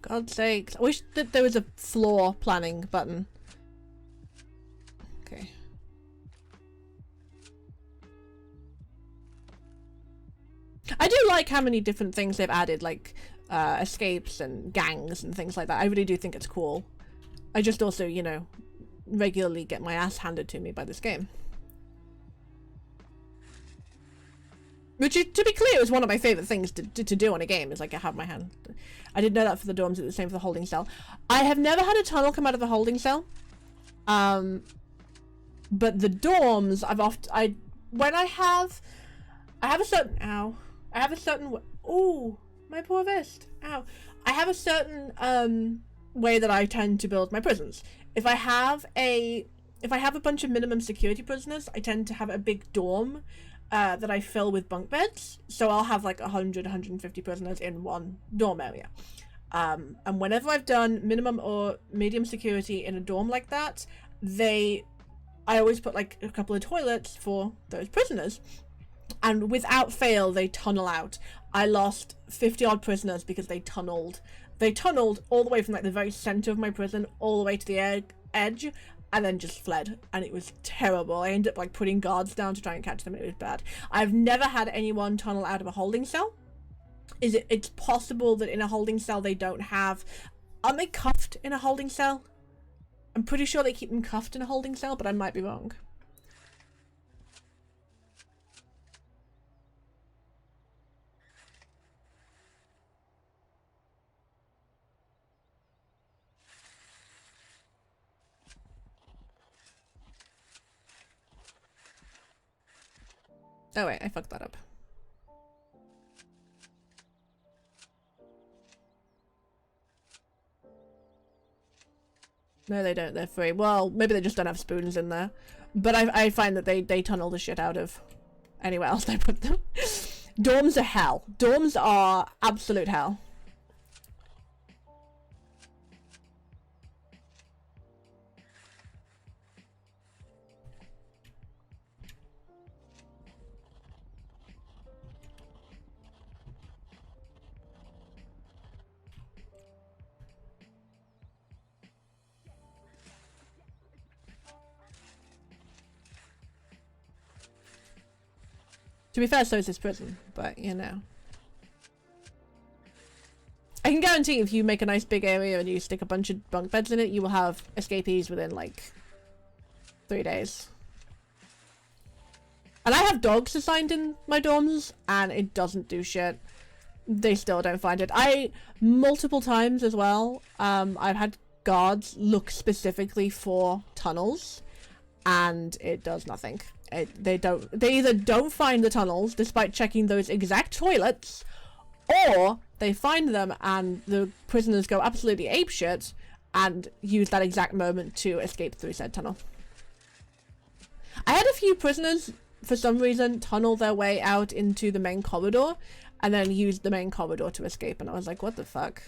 God's sakes. I wish that there was a floor planning button. Okay. I do like how many different things they've added, like escapes and gangs and things like that. I really do think it's cool. I just also, you know, regularly get my ass handed to me by this game. Which, to be clear, is one of my favourite things to do on a game, is like I have my hand. I didn't know that for the dorms, it's the same for the holding cell. I have never had a tunnel come out of the holding cell. But the dorms, I have a certain, ooh, my poor wrist, ow. I have a certain, way that I tend to build my prisons. If I have a bunch of minimum security prisoners, I tend to have a big dorm that I fill with bunk beds. So I'll have like 100, 150 prisoners in one dorm area. And whenever I've done minimum or medium security in a dorm like that, I always put like a couple of toilets for those prisoners. And without fail, they tunnel out. I lost 50 odd prisoners because they tunneled all the way from like the very center of my prison all the way to the edge, and then just fled, and it was terrible. I ended up like putting guards down to try and catch them, and it was bad. I've never had anyone tunnel out of a holding cell. It's possible that in a holding cell they don't have... Aren't they cuffed in a holding cell? I'm pretty sure they keep them cuffed in a holding cell, but I might be wrong. Oh wait, I fucked that up. No, they don't. They're free. Well, maybe they just don't have spoons in there. But I find that they tunnel the shit out of anywhere else I put them. Dorms are hell. Dorms are absolute hell. To be fair, so is this prison, but you know. I can guarantee if you make a nice big area and you stick a bunch of bunk beds in it, you will have escapees within like 3 days. And I have dogs assigned in my dorms, and it doesn't do shit. They still don't find it. Multiple times as well, I've had guards look specifically for tunnels, and it does nothing. They either don't find the tunnels despite checking those exact toilets, or they find them and the prisoners go absolutely apeshit and use that exact moment to escape through said tunnel. I had a few prisoners, for some reason, tunnel their way out into the main corridor and then use the main corridor to escape, and I was like, what the fuck?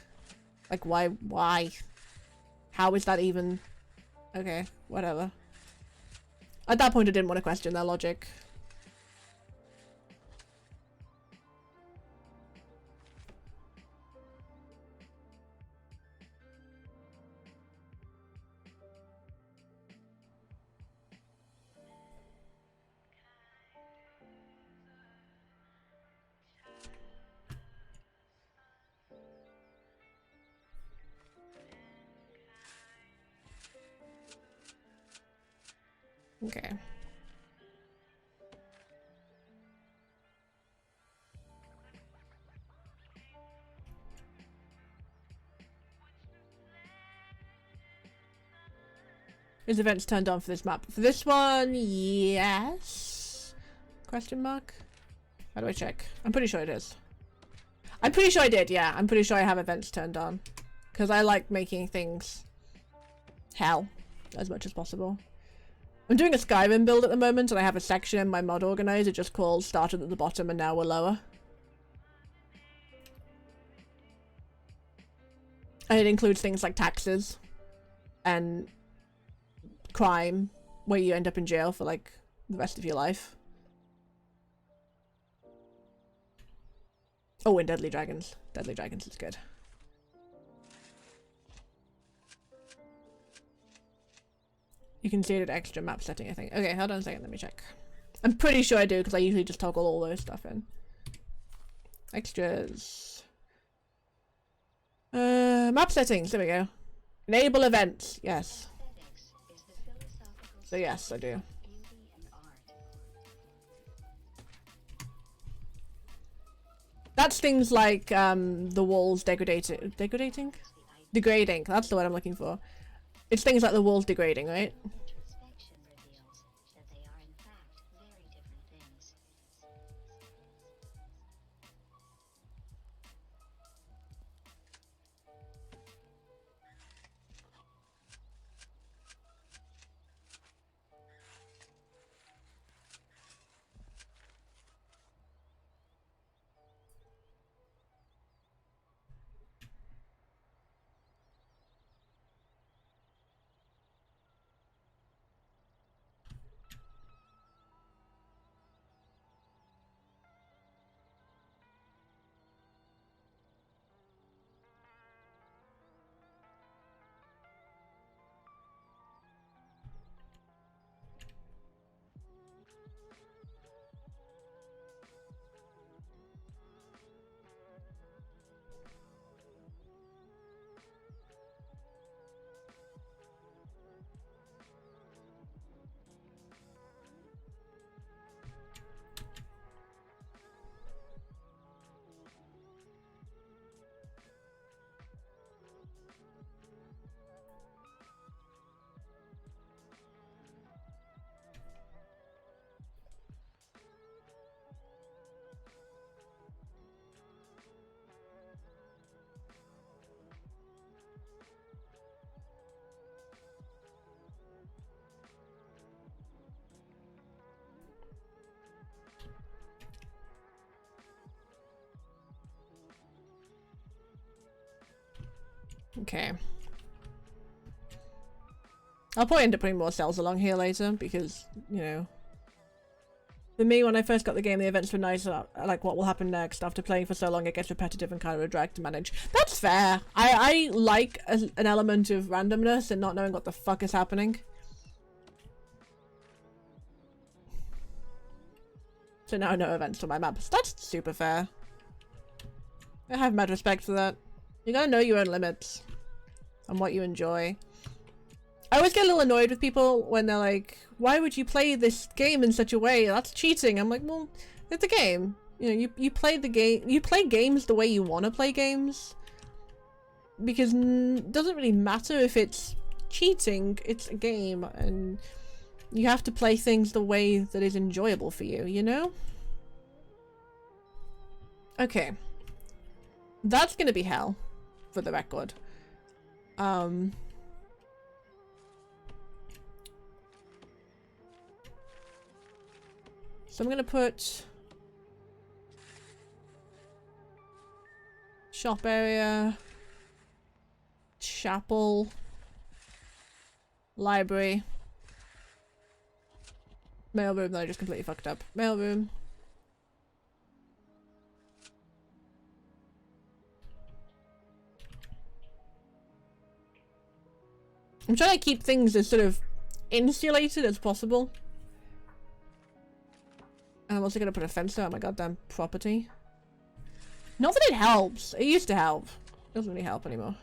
Like, why? How is that even... Okay, whatever. At that point, I didn't want to question their logic. Okay. Is events turned on for this map? For this one, yes? Question mark? How do I check? I'm pretty sure it is. I'm pretty sure I did, yeah. I'm pretty sure I have events turned on. Because I like making things hell as much as possible. I'm doing a Skyrim build at the moment, and I have a section in my mod organizer just called started at the bottom and now we're lower. And it includes things like taxes and crime, where you end up in jail for like the rest of your life. Oh, and Deadly Dragons. Deadly Dragons is good. You can see it at extra map setting, I think. Okay, hold on a second, let me check. I'm pretty sure I do, because I usually just toggle all those stuff in. Extras. Map settings, there we go. Enable events, yes. So yes, I do. That's things like the walls degrading, that's the word I'm looking for. It's things like the walls degrading, right? Introspection reveals that they are in fact very different things. Okay. I'll probably end up putting more cells along here later because, you know, for me, when I first got the game, the events were nice. Like, what will happen next? After playing for so long, it gets repetitive and kind of a drag to manage. That's fair. I like an element of randomness and not knowing what the fuck is happening. So now no events on my map. That's super fair. I have mad respect for that. You gotta know your own limits and what you enjoy. I always get a little annoyed with people when they're like, why would you play this game in such a way? That's cheating. I'm like, well, it's a game. You know, you play the game. You play games the way you want to play games. Because it doesn't really matter if it's cheating. It's a game, and you have to play things the way that is enjoyable for you, you know? Okay. That's gonna be hell, for the record. So I'm gonna put shop area, chapel, library, mailroom that I just completely fucked up. Mailroom. I'm trying to keep things as sort of insulated as possible. And I'm also gonna put a fence around my goddamn property. Not that it helps. It used to help. It doesn't really help anymore.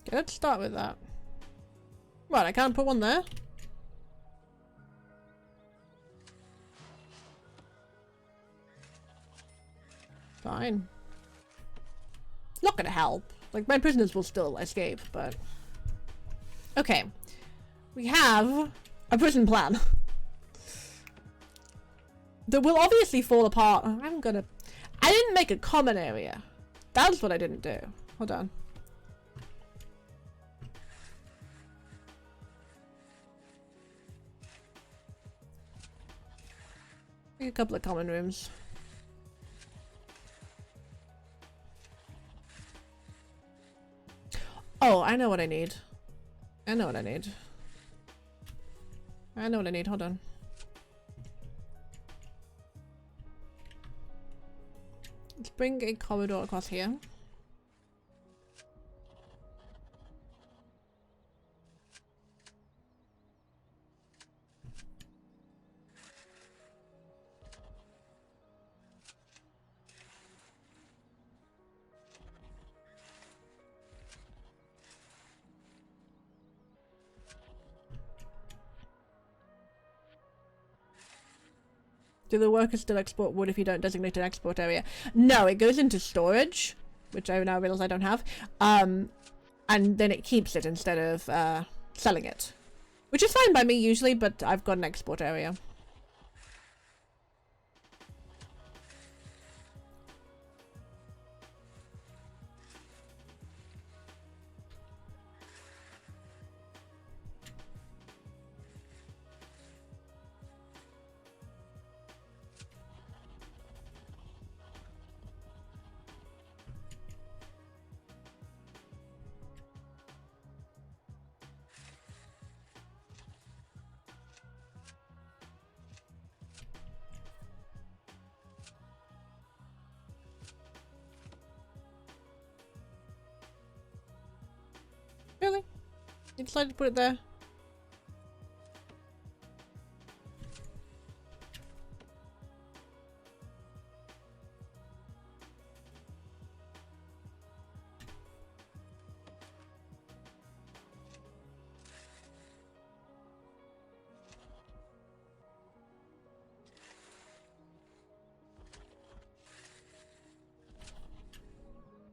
Okay, let's start with that. Right, I can't put one there. Fine. Not gonna help. Like, my prisoners will still escape, but... Okay. We have a prison plan. That will obviously fall apart. I'm gonna... I didn't make a common area. That's what I didn't do. Hold on. A couple of common rooms. Oh, I know what I need. I know what I need. I know what I need. Hold on. Let's bring a corridor across here. Do the workers still export wood if you don't designate an export area? No, it goes into storage, which I now realize I don't have. And then it keeps it instead of selling it. Which is fine by me usually, but I've got an export area. Really? You decided to put it there?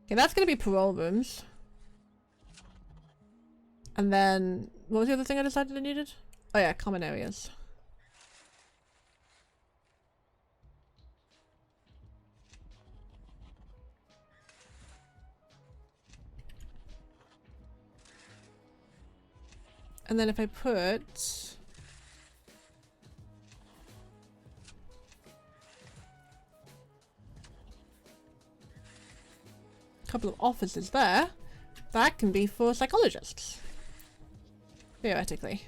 Okay, that's gonna be parole rooms. And then, what was the other thing I decided I needed? Oh yeah, common areas. And then if I put... a couple of offices there, That can be for psychologists. Theoretically.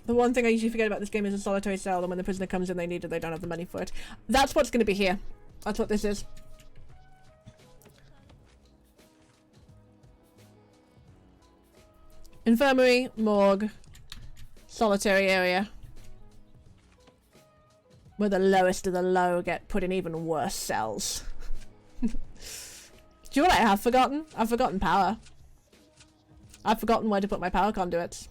The one thing I usually forget about this game is a solitary cell, and when the prisoner comes in they need it, they don't have the money for it. That's what's going to be here. That's what this is. Infirmary, morgue, solitary area. Where the lowest of the low get put in even worse cells. Do you know what I have forgotten? I've forgotten power. I've forgotten where to put my power conduits.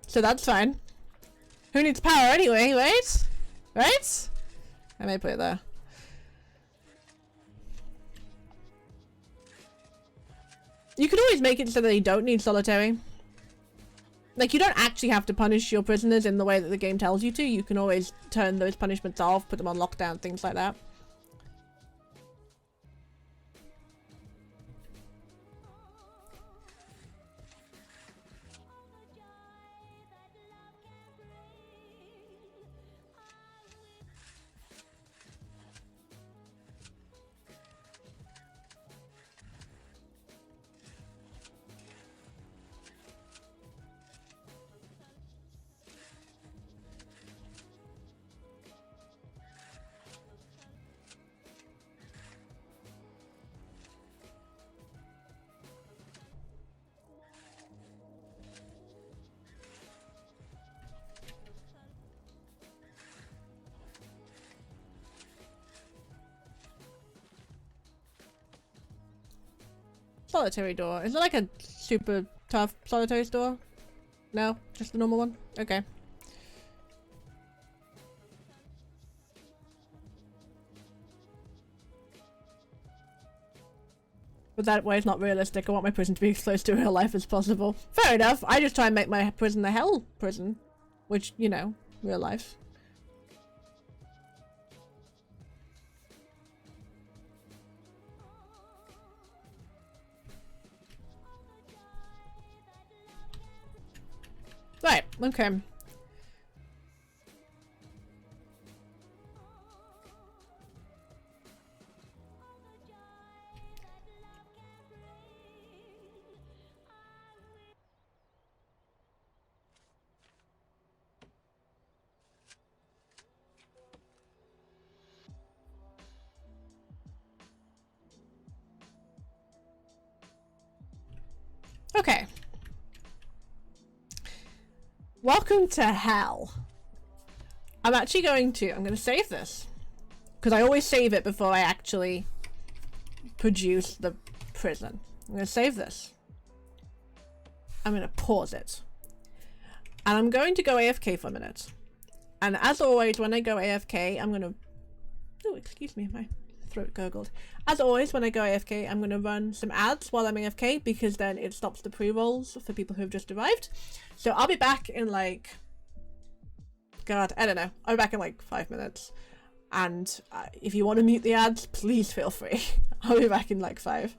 So that's fine. Who needs power anyway, right? Right? I may put it there. You could always make it so that they don't need solitary. Like, you don't actually have to punish your prisoners in the way that the game tells you to. You can always turn those punishments off, put them on lockdown, things like that. Solitary door. Is it like a super tough solitary door? No? Just the normal one? Okay. But that way it's not realistic. I want my prison to be as close to real life as possible. Fair enough. I just try and make my prison the hell prison. Which, you know, real life. Right, okay. Okay. Welcome to hell. I'm actually going to save this. Because I always save it before I actually produce the prison. I'm going to save this. I'm going to pause it. And I'm going to go AFK for a minute. And as always, when I go AFK, I'm going to... Oh, excuse me, my throat gurgled. As always, when I go AFK, I'm going to run some ads while I'm AFK, because then it stops the pre-rolls for people who have just arrived. So I'll be back in like... God, I don't know. I'll be back in like 5 minutes. And if you want to mute the ads, please feel free. I'll be back in like 5.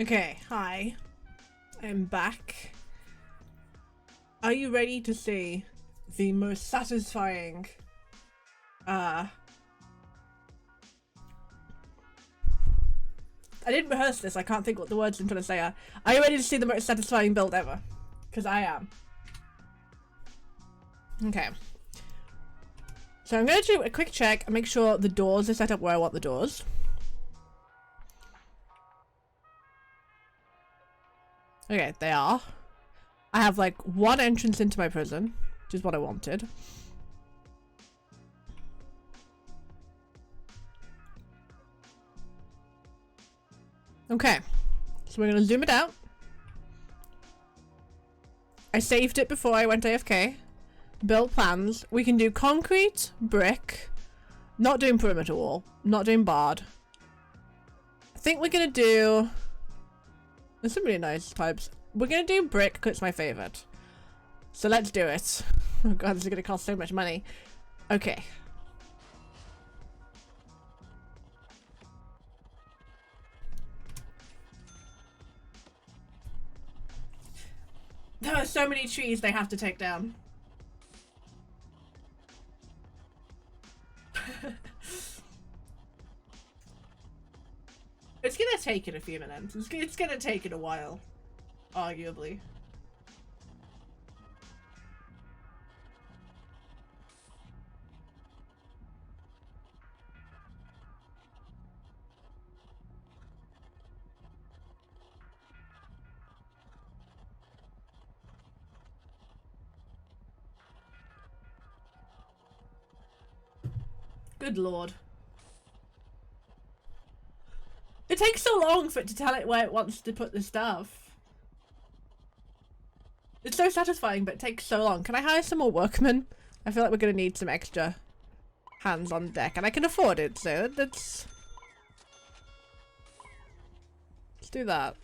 Okay, hi. I'm back. Are you ready to see the most satisfying I didn't rehearse this, I can't think what the words I'm trying to say are. Are you ready to see the most satisfying build ever? Because I am. Okay. So I'm going to do a quick check and make sure the doors are set up where I want the doors. Okay, they are. I have like one entrance into my prison, which is what I wanted. Okay, so we're gonna zoom it out. I saved it before I went AFK. Build plans. We can do concrete, brick, not doing perimeter wall, not doing barred. I think we're gonna do... There's some really nice types. We're gonna do brick because it's my favorite. So let's do it. Oh god, this is gonna cost so much money. Okay. There are so many trees they have to take down. It's gonna take it a few minutes. It's gonna take it a while. Arguably. Good lord. It takes so long for it to tell it where it wants to put the stuff. It's so satisfying, but it takes so long. Can I hire some more workmen? I feel like we're gonna need some extra hands on deck, and I can afford it, so let's do that.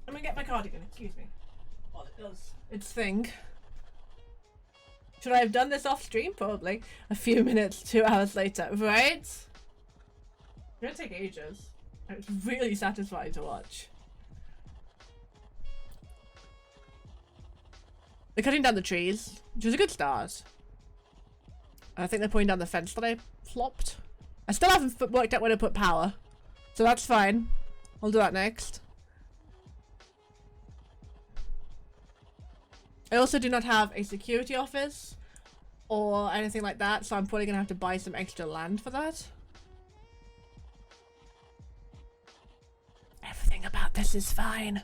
I'm gonna get my cardigan, excuse me. While it does its thing. Should I have done this off stream? Probably. A few minutes, 2 hours later. Right? It's gonna take ages. It's really satisfying to watch. They're cutting down the trees, which was a good start. I think they're putting down the fence that I plopped. I still haven't worked out where to put power. So that's fine. I'll do that next. I also do not have a security office or anything like that, so I'm probably gonna have to buy some extra land for that. Everything about this is fine.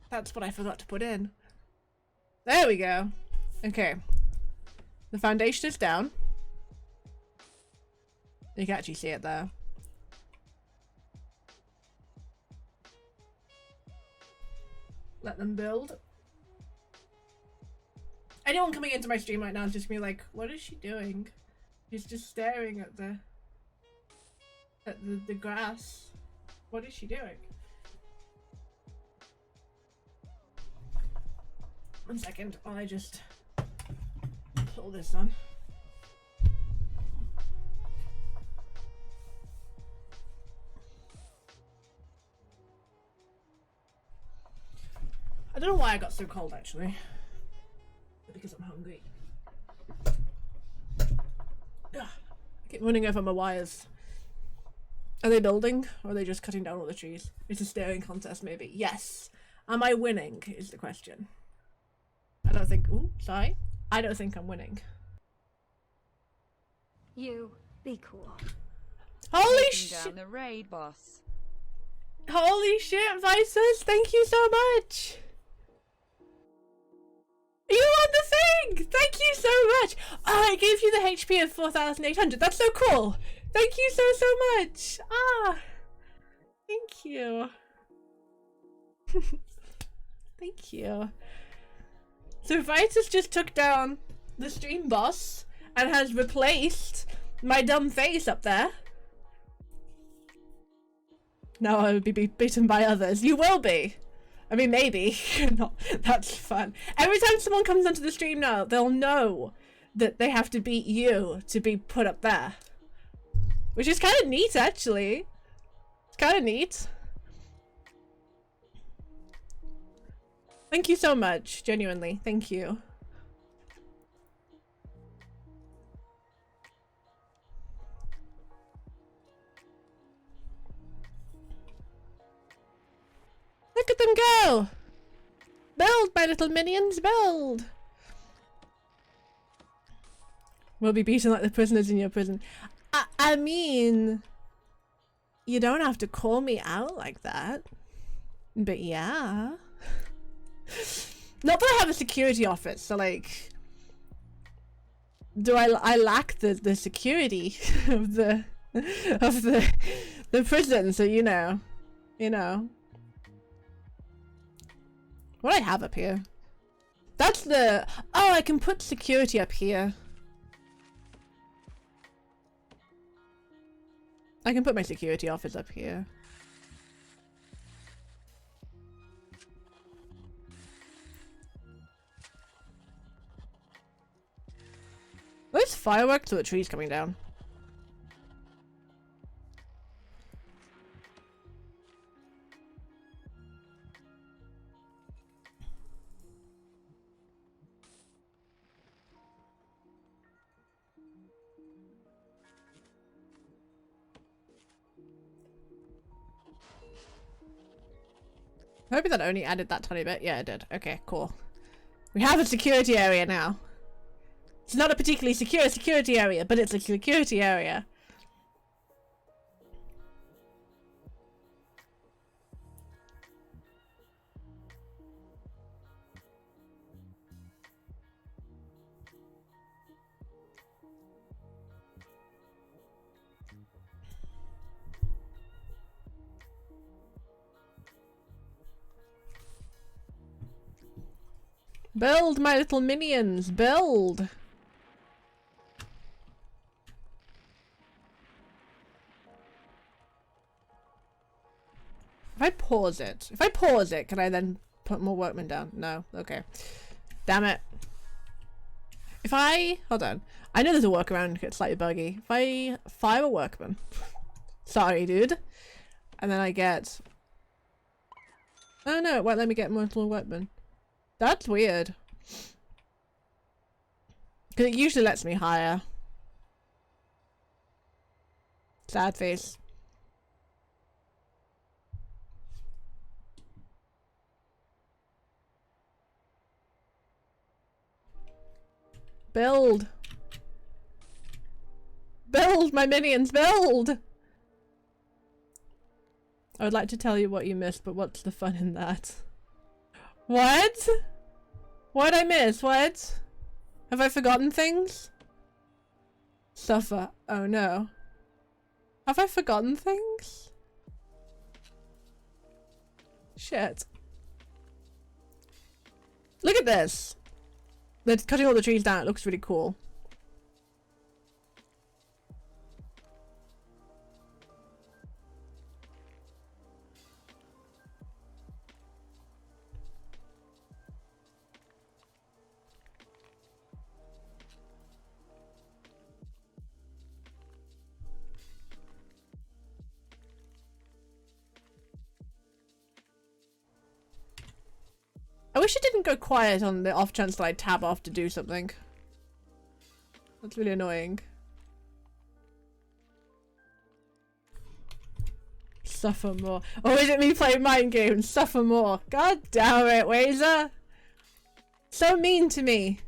That's what I forgot to put in. There we go. Okay. The foundation is down. You can actually see it there. Let them build. Anyone coming into my stream right now is just gonna be like, what is she doing? She's just staring at the grass. What is she doing? 1 second while I just pull this on. I don't know why I got so cold actually. Because I'm hungry. Ugh. I keep running over my wires. Are they building? Or are they just cutting down all the trees? It's a staring contest maybe. Yes. Am I winning is the question. I don't think... Ooh, sorry. I don't think I'm winning. You be cool. Holy Taking shit! down the raid boss. Holy shit, Vices! Thank you so much! You on the thing! Thank you so much! Oh, it gives you the HP of 4,800. That's so cool! Thank you so much! Ah! Thank you. Thank you. So Vitus just took down the stream boss and has replaced my dumb face up there. Now I will be beaten by others. You will be! I mean, maybe. Not, that's fun. Every time someone comes onto the stream now, they'll know that they have to beat you to be put up there. Which is kind of neat, actually. Kind of neat. Thank you so much, genuinely. Thank you. Look at them go! Build, my little minions, build! We'll be beaten like the prisoners in your prison. I mean, you don't have to call me out like that. But yeah. Not that I have a security office, so like, do I lack the security of the prison? So you know. What do I have up here? That's the, oh, I can put security up here. I can put my security office up here. There's fireworks or the trees coming down. Hoping that only added that tiny bit. Yeah, it did. Okay, cool. We have a security area now. It's not a particularly secure security area, but it's a security area. Build, my little minions, build! If I pause it, can I then put more workmen down? No, okay. Damn it. If I, hold on. I know there's a workaround, it's slightly buggy. If I fire a workman, sorry dude, and then I get, oh no, it won't let me get more little workmen. That's weird. Because it usually lets me hire. Sad face. Build! Build, my minions, build! I would like to tell you what you missed, but what's the fun in that? What? What'd I miss? What? Have I forgotten things? Suffer. Oh no. Have I forgotten things? Shit. Look at this! They're cutting all the trees down. It looks really cool. I wish it didn't go quiet on the off chance that I tab off to do something. That's really annoying. Suffer more. Or is it me playing mind games? Suffer more. God damn it, Wazer. So mean to me.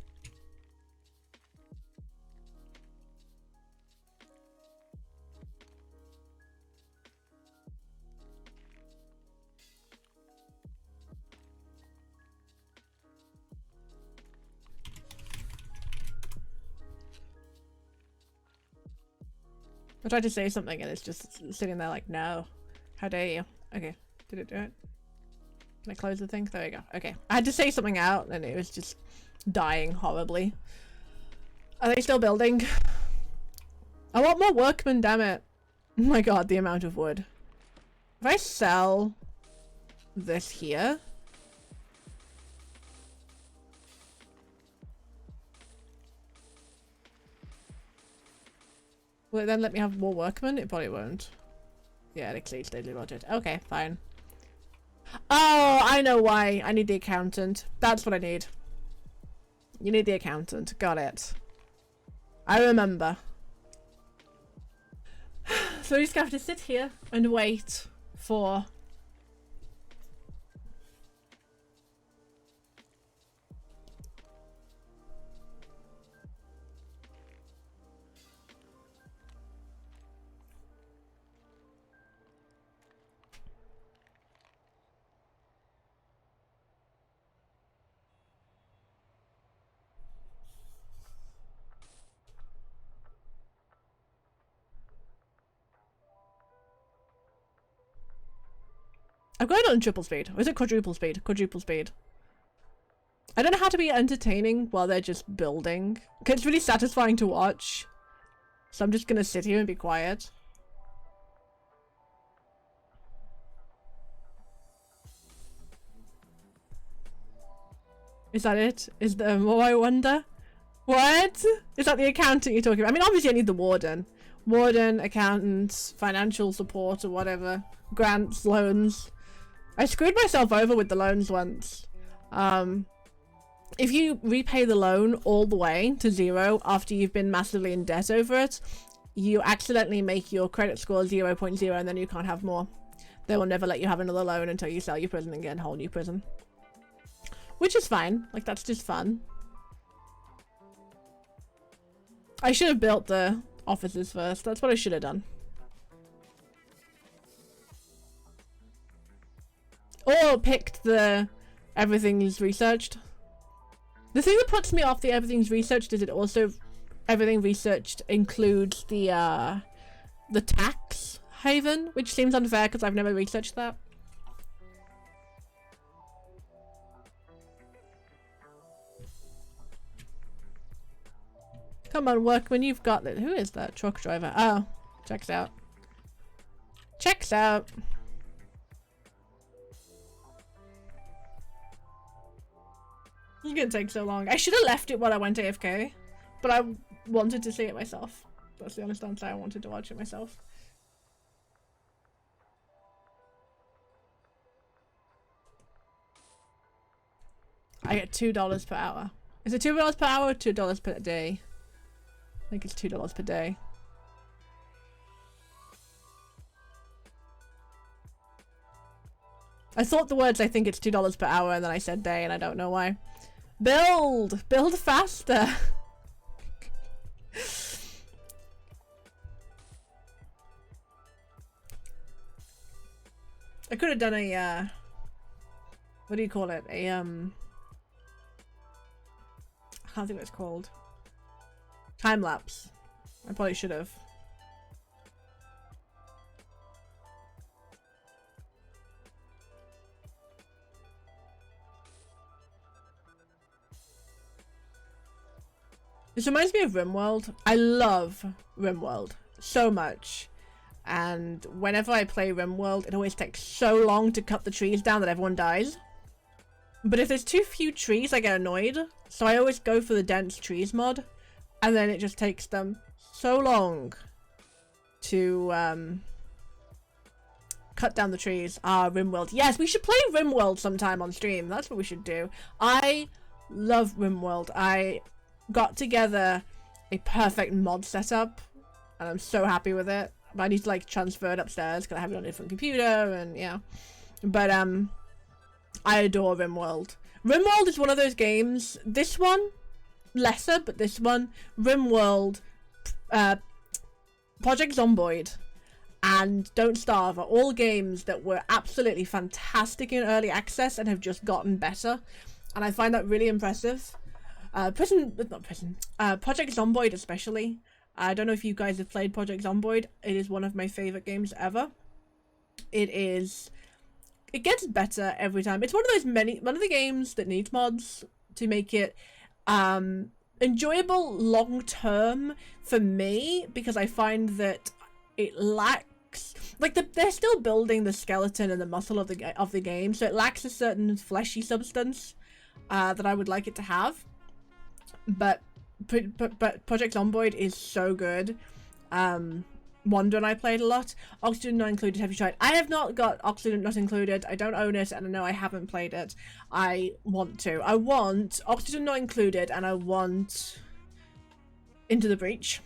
I tried to say something and it's just sitting there like, no. How dare you? Okay. Did it do it? Can I close the thing? There we go. Okay. I had to say something out and it was just dying horribly. Are they still building? I want more workmen, damn it. Oh my god, the amount of wood. If I sell this here... will it then let me have more workmen? It probably won't. Yeah, it exceeds daily budget. Okay, fine. Oh, I know why. I need the accountant. That's what I need. You need the accountant. Got it. I remember. So we just have to sit here and wait for... I'm going on triple speed. Or is it quadruple speed? Quadruple speed. I don't know how to be entertaining while they're just building. Because it's really satisfying to watch. So I'm just gonna sit here and be quiet. Is that it? Is there more, I wonder? What? Is that the accountant you're talking about? I mean, obviously I need the warden. Warden, accountants, financial support or whatever. Grants, loans. I screwed myself over with the loans once. If you repay the loan all the way to 0 after you've been massively in debt over it, you accidentally make your credit score 0.0 and then you can't have more. They will never let you have another loan until you sell your prison and get a whole new prison. Which is fine. Like, that's just fun. I should have built the offices first. That's what I should have done. Or picked the everything's researched. The thing that puts me off the everything's researched is it also everything researched includes the tax haven, which seems unfair because I've never researched that. Come on, work when you've got it. Who is that truck driver? Oh, checks out. Checks out. It's gonna take so long. I should have left it while I went AFK, but I wanted to see it myself. That's the honest answer. I wanted to watch it myself. I get $2 per hour. Is it $2 per hour or $2 per day? I think it's $2 per day. I thought the words I think it's $2 per hour and then I said day and I don't know why. Build! Build faster! I could have done a, what do you call it? A, I can't think what it's called. Time lapse. I probably should have. This reminds me of RimWorld. I love RimWorld so much. And whenever I play RimWorld, it always takes so long to cut the trees down that everyone dies. But if there's too few trees, I get annoyed. So I always go for the dense trees mod. And then it just takes them so long to cut down the trees. Ah, RimWorld. Yes, we should play RimWorld sometime on stream. That's what we should do. I love RimWorld. I got together a perfect mod setup and I'm so happy with it. But I need to like transfer it upstairs because I have it on a different computer and yeah. But I adore RimWorld. RimWorld is one of those games. This one lesser, but this one, RimWorld, Project Zomboid, and Don't Starve are all games that were absolutely fantastic in early access and have just gotten better, and I find that really impressive. Project Zomboid especially. I don't know if you guys have played Project Zomboid. It is one of my favorite games ever. It gets better every time. It's one of the games that needs mods to make it enjoyable long term for me, because I find that it lacks, like, they're still building the skeleton and the muscle of the game, so it lacks a certain fleshy substance that I would like it to have. But Project Zomboid is so good. Wanda and I played a lot. Oxygen Not Included, have you tried? I have not got Oxygen Not Included. I don't own it, and I know I haven't played it. I want to. I want Oxygen Not Included, and I want Into the Breach.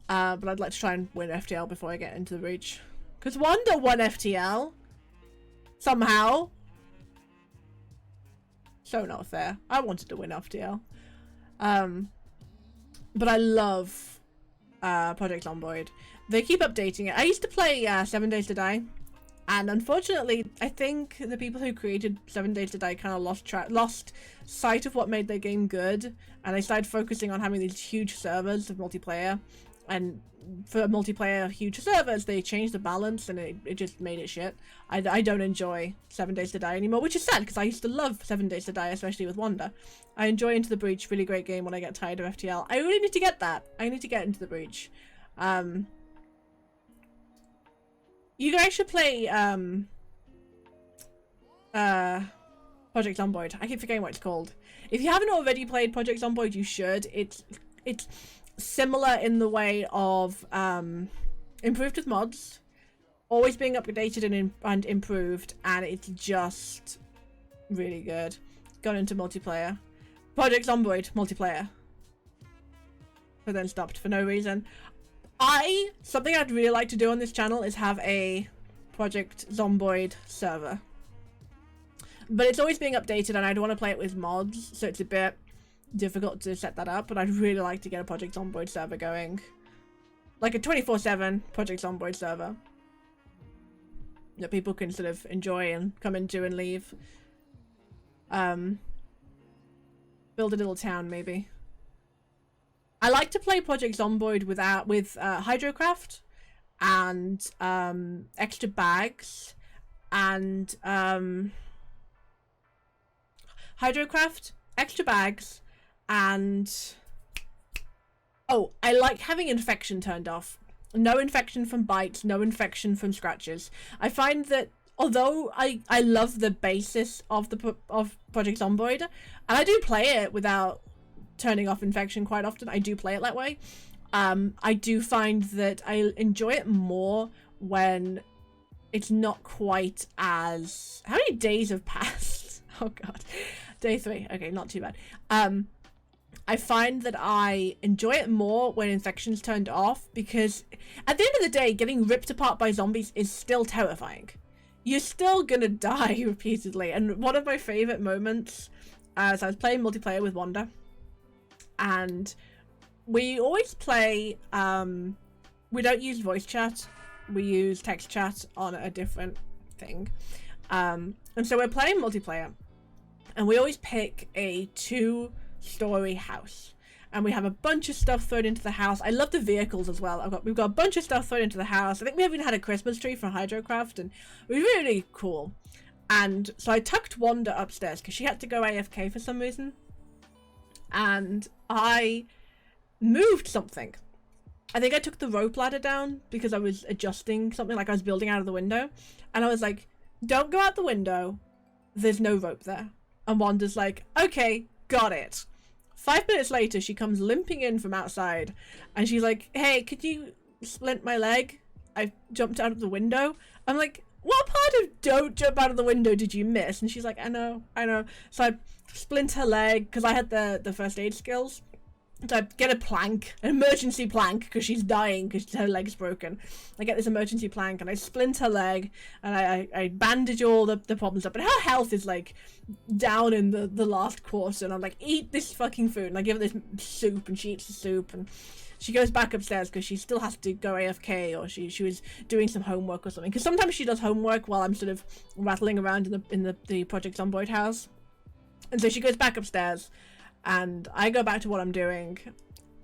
But I'd like to try and win FTL before I get Into the Breach. Because Wanda won FTL. Somehow. So not fair. I wanted to win FTL. But I love Project Zomboid. They keep updating it. I used to play 7 Days to Die, and unfortunately, I think the people who created 7 Days to Die kind of lost sight of what made their game good, and they started focusing on having these huge servers of multiplayer. And for multiplayer huge servers, they changed the balance, and it just made it shit. I don't enjoy 7 Days to Die anymore, which is sad because I used to love 7 Days to Die, especially with Wanda. I enjoy Into the Breach, really great game when I get tired of FTL. I really need to get that. I need to get Into the Breach. You guys should play Project Zomboid. I keep forgetting what it's called. If you haven't already played Project Zomboid, you should. It's similar in the way of improved with mods, always being updated and improved, and it's just really good. Gone into multiplayer. Project Zomboid multiplayer. But then stopped for no reason. Something I'd really like to do on this channel is have a Project Zomboid server. But it's always being updated, and I'd want to play it with mods, so it's a bit difficult to set that up, but I'd really like to get a Project Zomboid server going. Like a 24/7 Project Zomboid server that people can sort of enjoy and come into and leave. Build a little town, maybe. I like to play Project Zomboid with Hydrocraft and extra bags and Hydrocraft, extra bags, and oh, I like having infection turned off. No infection from bites, no infection from scratches. I find that although I love the basis of Project Zomboid, and I do play it without turning off infection quite often. I do play it that way. I do find that I enjoy it more when it's not quite as... How many days have passed? Oh god. Day 3. Okay, not too bad. I find that I enjoy it more when infection's turned off, because at the end of the day, getting ripped apart by zombies is still terrifying. You're still gonna die repeatedly. And one of my favorite moments, as I was playing multiplayer with Wanda, and we always play, we don't use voice chat, we use text chat on a different thing. And so we're playing multiplayer, and we always pick a 2-story house, and we have a bunch of stuff thrown into the house. I love the vehicles as well. We've got a bunch of stuff thrown into the house. I think we even had a Christmas tree from Hydrocraft, and it was really, really cool. And so I tucked Wanda upstairs because she had to go AFK for some reason, and I moved something. I think I took the rope ladder down because I was adjusting something, like I was building out of the window, and I was like, don't go out the window, there's no rope there. And Wanda's like, okay, got it. 5 minutes later, she comes limping in from outside, and she's like, hey, could you splint my leg? I jumped out of the window. I'm like, what part of don't jump out of the window did you miss? And she's like, I know. So I splint her leg, because I had the first aid skills. So I get a plank, an emergency plank, because she's dying because her leg's broken. I get this emergency plank, and I splint her leg, and I bandage all the problems up. And her health is like down in the last quarter, and I'm like, eat this fucking food. And I give her this soup, and she eats the soup, and she goes back upstairs because she still has to go AFK, or she was doing some homework or something. Because sometimes she does homework while I'm sort of rattling around in the Project Zomboid house. And so she goes back upstairs, and I go back to what I'm doing,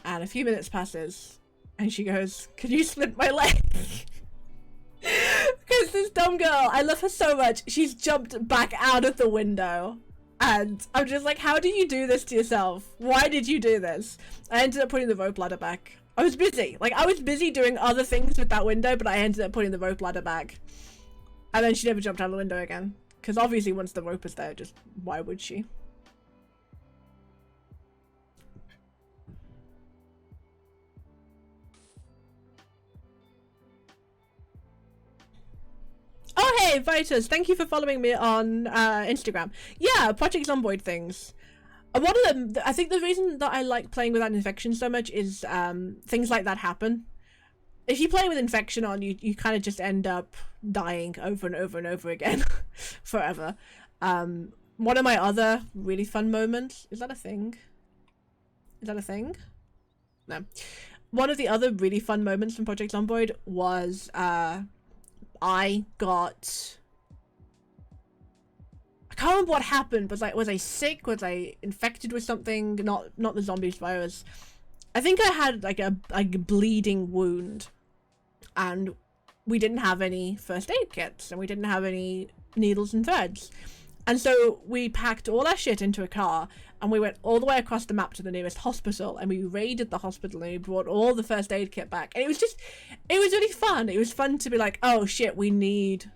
and a few minutes passes, and she goes, can you splint my leg? Because this dumb girl, I love her so much, she's jumped back out of the window. And I'm just like, how do you do this to yourself? Why did you do this? I ended up putting the rope ladder back. I was busy. Like, I was busy doing other things with that window, but I ended up putting the rope ladder back. And then she never jumped out of the window again. Because obviously once the rope is there, just why would she? Hey, Vitus, thank you for following me on Instagram. Yeah, Project Zomboid things. One of them, I think the reason that I like playing without infection so much is things like that happen. If you play with infection on, you kind of just end up dying over and over and over again forever. One of my other really fun moments, is that a thing? Is that a thing? No. One of the other really fun moments from Project Zomboid was I can't remember what happened, but like, was I sick? Was I infected with something? Not the zombies virus. I think I had like a bleeding wound, and we didn't have any first aid kits, and we didn't have any needles and threads. And so we packed all our shit into a car, and we went all the way across the map to the nearest hospital, and we raided the hospital, and we brought all the first aid kit back. And it was really fun. It was fun to be like, oh shit, we need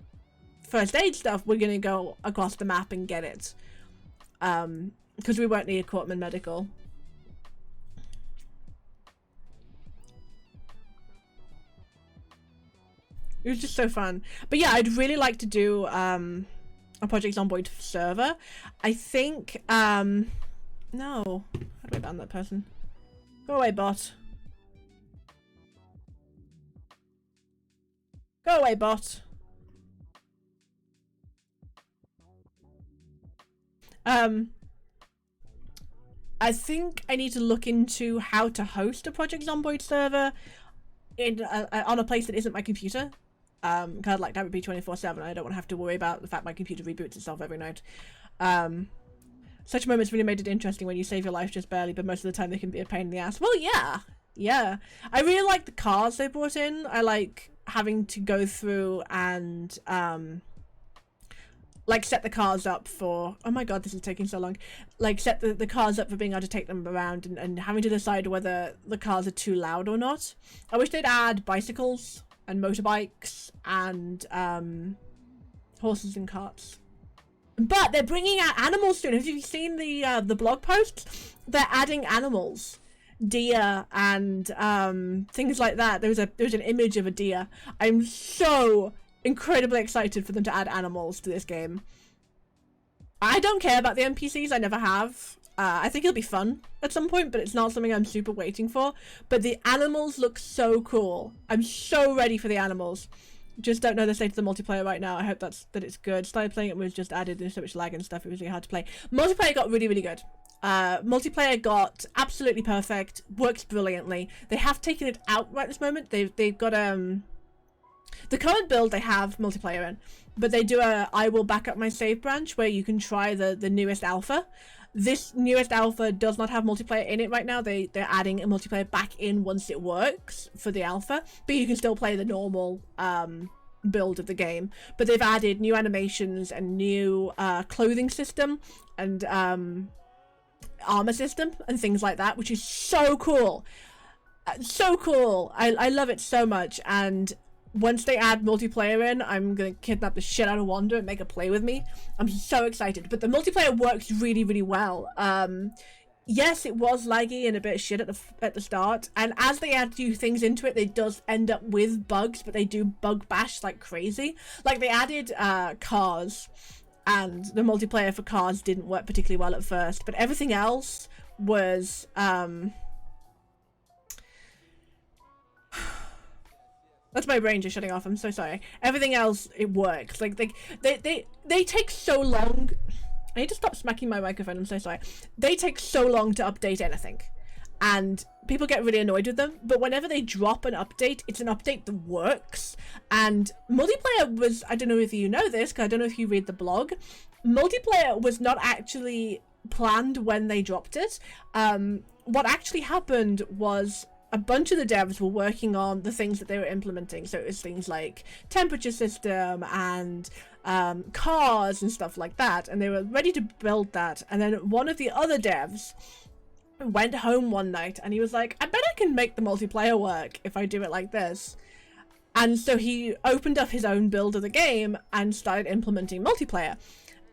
first aid stuff. We're gonna go across the map and get it. Because we weren't near Cortman Medical. It was just so fun. But yeah, I'd really like to do a Project Zomboid server. I think no. How do I ban that person? Go away, bot. Go away, bot. I think I need to look into how to host a Project Zomboid server in on a place that isn't my computer. Kind of like that would be 24/7. I don't want to have to worry about the fact my computer reboots itself every night. Such moments really made it interesting when you save your life just barely, but most of the time they can be a pain in the ass. Well, yeah. I really like the cars they brought in. I like having to go through and like set the cars up for, oh my god, this is taking so long, like set the cars up for being able to take them around and having to decide whether the cars are too loud or not. I wish they'd add bicycles and motorbikes and horses and carts. But they're bringing out animals soon. Have you seen the blog posts? They're adding animals, deer and things like that. There was an image of a deer. I'm so incredibly excited for them to add animals to this game. I don't care about the NPCs. I never have. I think it'll be fun at some point, but it's not something I'm super waiting for. But the animals look so cool. I'm so ready for the animals. Just don't know the state of the multiplayer right now. I hope that it's good. Started playing it, was just added. There's so much lag and stuff. It was really hard to play. Multiplayer got really, really good. Multiplayer got absolutely perfect. Works brilliantly. They have taken it out right this moment. They've got the current build they have multiplayer in, but they do a I will back up my save branch where you can try the newest alpha. This newest alpha does not have multiplayer in it right now. They're adding a multiplayer back in once it works for the alpha, but you can still play the normal build of the game. But they've added new animations and new clothing system and armor system and things like that, which is so cool. So cool. I love it so much. And once they add multiplayer in, I'm gonna kidnap the shit out of Wanda and make her play with me. I'm so excited. But the multiplayer works really, really well. Yes, it was laggy and a bit shit at the start, and as they add new things into it, they does end up with bugs, but they do bug bash like crazy. Like they added cars, and the multiplayer for cars didn't work particularly well at first, but everything else was that's my brain just shutting off. I'm so sorry. Everything else, it works. Like they take so long. I need to stop smacking my microphone. I'm so sorry. They take so long to update anything, and people get really annoyed with them. But whenever they drop an update, it's an update that works. And multiplayer was, I don't know if you know this, because I don't know if you read the blog. Multiplayer was not actually planned when they dropped it. What actually happened was a bunch of the devs were working on the things that they were implementing. So it was things like temperature system and cars and stuff like that. And they were ready to build that. And then one of the other devs went home one night and he was like, I bet I can make the multiplayer work if I do it like this. And so he opened up his own build of the game and started implementing multiplayer.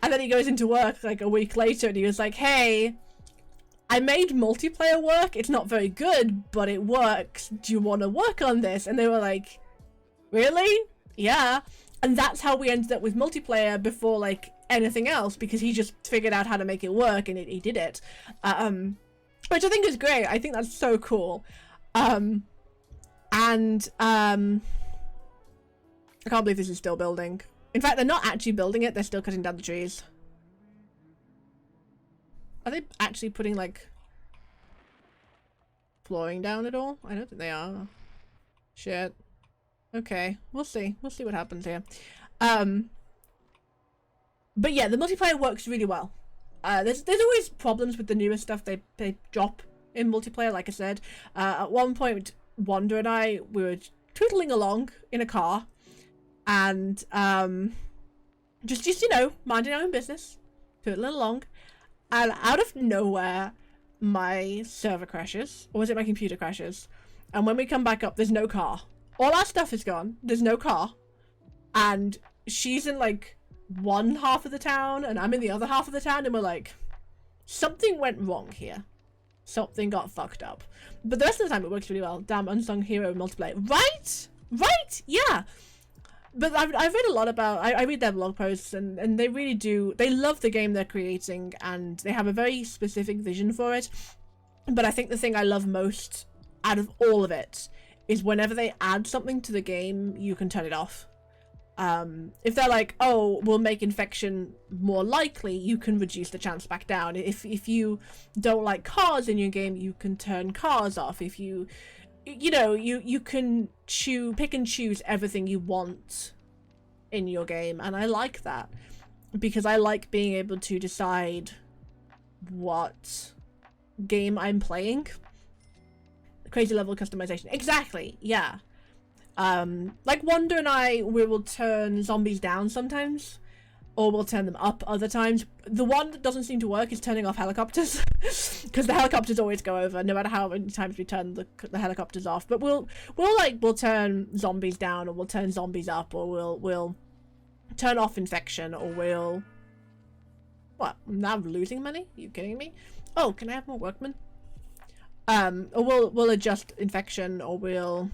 And then he goes into work like a week later and he was like, hey, I made multiplayer work. It's not very good, but it works. Do you want to work on this? And they were like, really? Yeah. And that's how we ended up with multiplayer before like anything else, because he just figured out how to make it work, and he did it. Which I think is great. I think that's so cool. I can't believe this is still building. In fact, they're not actually building it, they're still cutting down the trees. Are they actually putting like flooring down at all? I don't think they are. Shit. Okay, we'll see. We'll see what happens here. But yeah, the multiplayer works really well. There's always problems with the newer stuff they drop in multiplayer, like I said. At one point, Wanda and I, we were tootling along in a car, and just you know, minding our own business, tootling along, and out of nowhere, my server crashes, or was it my computer crashes? And when we come back up, there's no car. All our stuff is gone. There's no car, and she's in like one half of the town, and I'm in the other half of the town, and we're like, something went wrong here. Something got fucked up. But the rest of the time, it works really well. Damn, Unsung Hero multiplayer. Right? Right? Yeah. But I've read a lot about, I read their blog posts, and they really do, they love the game they're creating, and they have a very specific vision for it. But I think the thing I love most out of all of it is whenever they add something to the game, you can turn it off. If they're like, oh, we'll make infection more likely, you can reduce the chance back down. If you don't like cars in your game, you can turn cars off. If you know, you can pick and choose everything you want in your game, and I like that, because I like being able to decide what game I'm playing. Crazy level customization. Exactly, yeah. Like Wanda and I, we will turn zombies down sometimes, or we'll turn them up other times. The one that doesn't seem to work is turning off helicopters, because the helicopters always go over, no matter how many times we turn the helicopters off. But we'll turn zombies down, or we'll turn zombies up, or we'll turn off infection, or we'll... What? Now I'm losing money? Are you kidding me? Oh, can I have more workmen? Or we'll adjust infection, or we'll...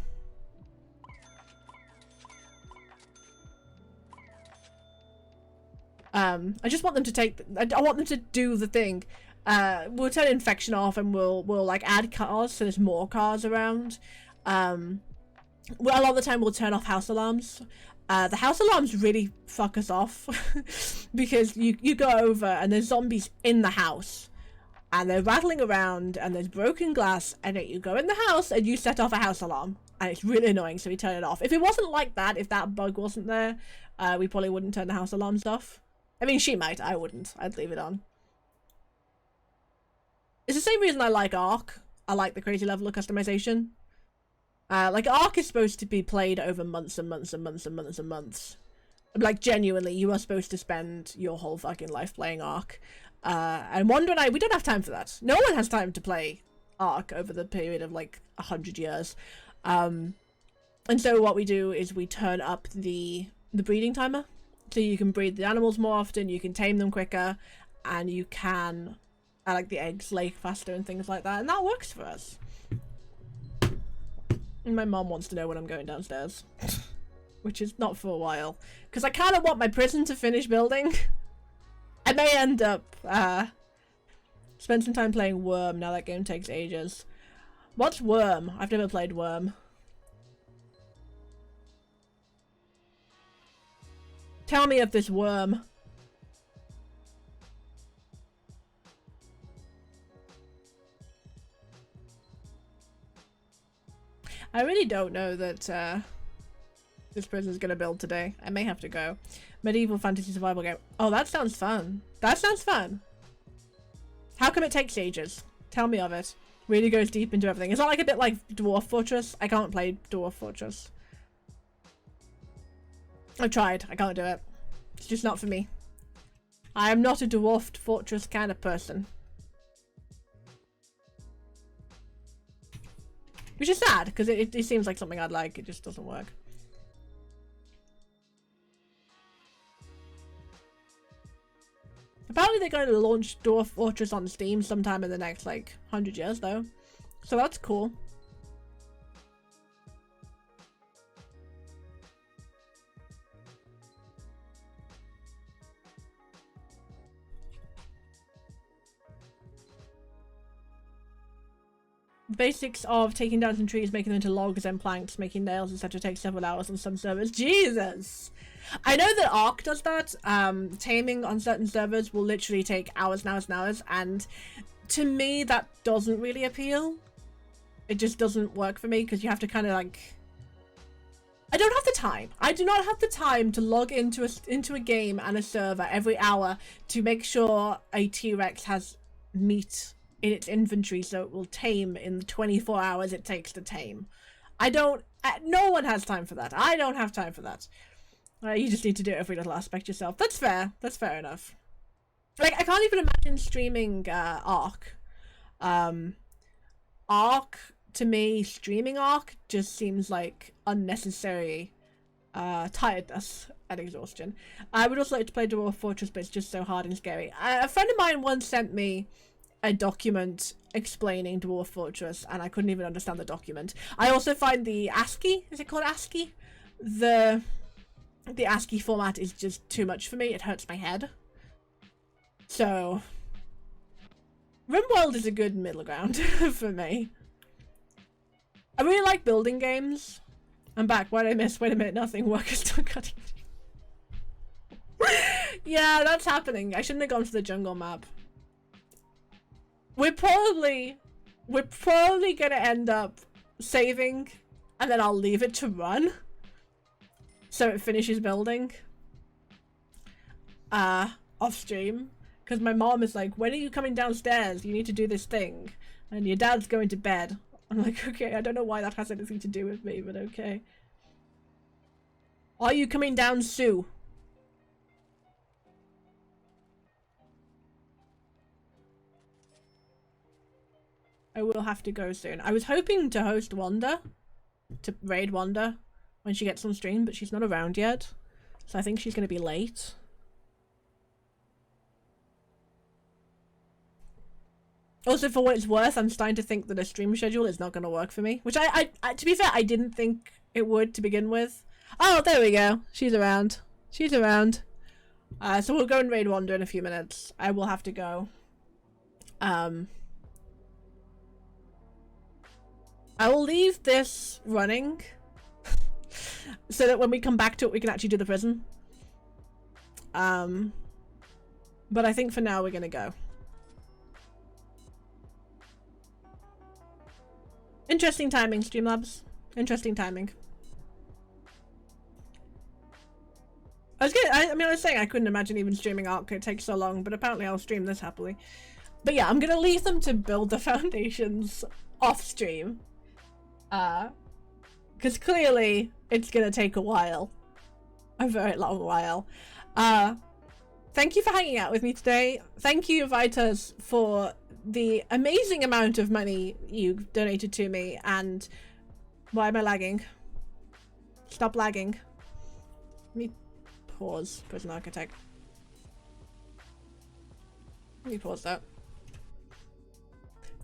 I just want them to take... I want them to do the thing. We'll turn infection off, and we'll like add cars, so there's more cars around. Well, a lot of the time we'll turn off house alarms. The house alarms really fuck us off, because you go over and there's zombies in the house, and they're rattling around, and there's broken glass, and then you go in the house and you set off a house alarm, and it's really annoying, so we turn it off. If it wasn't like that, if that bug wasn't there, we probably wouldn't turn the house alarms off. I mean, she might, I wouldn't. I'd leave it on. It's the same reason I like Ark. I like the crazy level of customization. Like, Ark is supposed to be played over months and months and months and months and months. Like, genuinely, you are supposed to spend your whole fucking life playing Ark. And Wanda and I, we don't have time for that. No one has time to play Ark over the period of, like, 100 years. And so what we do is we turn up the breeding timer. So you can breed the animals more often, you can tame them quicker, and you can, like, the eggs lay faster and things like that. And that works for us. And my mom wants to know when I'm going downstairs. Which is not for a while. Because I kind of want my prison to finish building. I may end up, spend some time playing Worm. Now that game takes ages. What's Worm? I've never played Worm. Tell me of this Worm. I really don't know that this person's gonna build today. I may have to go. Medieval fantasy survival game. Oh, that sounds fun. That sounds fun. How come it takes ages? Tell me of it. Really goes deep into everything. It's not like a bit like Dwarf Fortress. I can't play Dwarf Fortress. I've tried. I can't do it. It's just not for me. I am not a Dwarf Fortress kind of person. Which is sad, because it seems like something I'd like. It just doesn't work. Apparently they're going to launch Dwarf Fortress on Steam sometime in the next, like, 100 years, though. So that's cool. basics of taking down some trees, making them into logs and planks, making nails, etc. take several hours on some servers. Jesus! I know that Ark does that. Taming on certain servers will literally take hours and hours and hours, and to me that doesn't really appeal. It just doesn't work for me, because you have to kind of like... I don't have the time. I do not have the time to log into a game and a server every hour to make sure a T-Rex has meat in its inventory so it will tame in the 24 hours it takes to tame. I don't... no one has time for that. I don't have time for that. You just need to do every little aspect yourself. That's fair. That's fair enough. Like, I can't even imagine streaming Ark. Ark, to me, streaming Ark just seems like unnecessary tiredness and exhaustion. I would also like to play Dwarf Fortress, but it's just so hard and scary. A friend of mine once sent me a document explaining Dwarf Fortress, and I couldn't even understand the document. I also find the ASCII, is it called ASCII? The ASCII format is just too much for me. It hurts my head. So, RimWorld is a good middle ground for me. I really like building games. I'm back. What did I miss? Wait a minute. Nothing. Work is still cutting. Yeah, that's happening. I shouldn't have gone to the jungle map. We're probably gonna end up saving, and then I'll leave it to run, so it finishes building. Off stream, because my mom is like, "When are you coming downstairs? You need to do this thing," and your dad's going to bed. I'm like, okay, I don't know why that has anything to do with me, but okay. Are you coming down, Sue? I will have to go soon. I was hoping to host Wanda, to raid Wanda when she gets on stream, but she's not around yet, so I think she's going to be late. Also, for what it's worth, I'm starting to think that a stream schedule is not going to work for me, which I to be fair, I didn't think it would to begin with. Oh, there we go. She's around. She's around. So we'll go and raid Wanda in a few minutes. I will have to go. I will leave this running so that when we come back to it, we can actually do the prison. But I think for now we're gonna go. Interesting timing, Streamlabs. Interesting timing. I was saying I couldn't imagine even streaming Ark. It takes so long, but apparently I'll stream this happily. But yeah, I'm gonna leave them to build the foundations off stream. Because clearly it's gonna take a while. A very long while. Thank you for hanging out with me today. Thank you, Vitas, for the amazing amount of money you donated to me. And why am I lagging? Stop lagging. Let me pause Prison Architect. Let me pause that.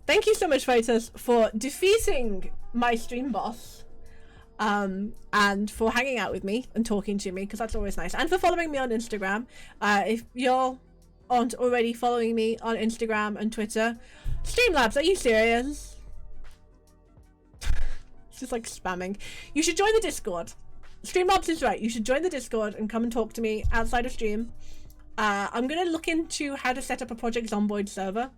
Thank you so much, Vitas, for defeating my stream boss. And for hanging out with me and talking to me, because that's always nice. And for following me on Instagram. If y'all aren't already following me on Instagram and Twitter, Streamlabs, are you serious? It's just like spamming. You should join the Discord. Streamlabs is right. You should join the Discord and come and talk to me outside of stream. I'm gonna look into how to set up a Project Zomboid server,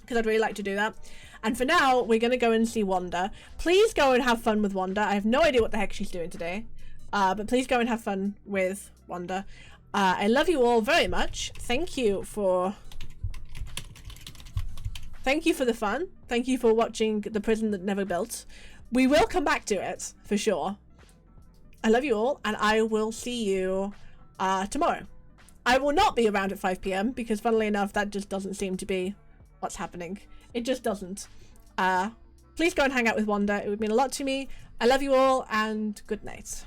because I'd really like to do that. And for now, we're going to go and see Wanda. Please go and have fun with Wanda. I have no idea what the heck she's doing today. But please go and have fun with Wanda. I love you all very much. Thank you for the fun. Thank you for watching The Prison That Never Built. We will come back to it, for sure. I love you all, and I will see you tomorrow. I will not be around at 5 PM, because funnily enough, that just doesn't seem to be what's happening. It just doesn't. Please go and hang out with Wanda. It would mean a lot to me. I love you all, and good night.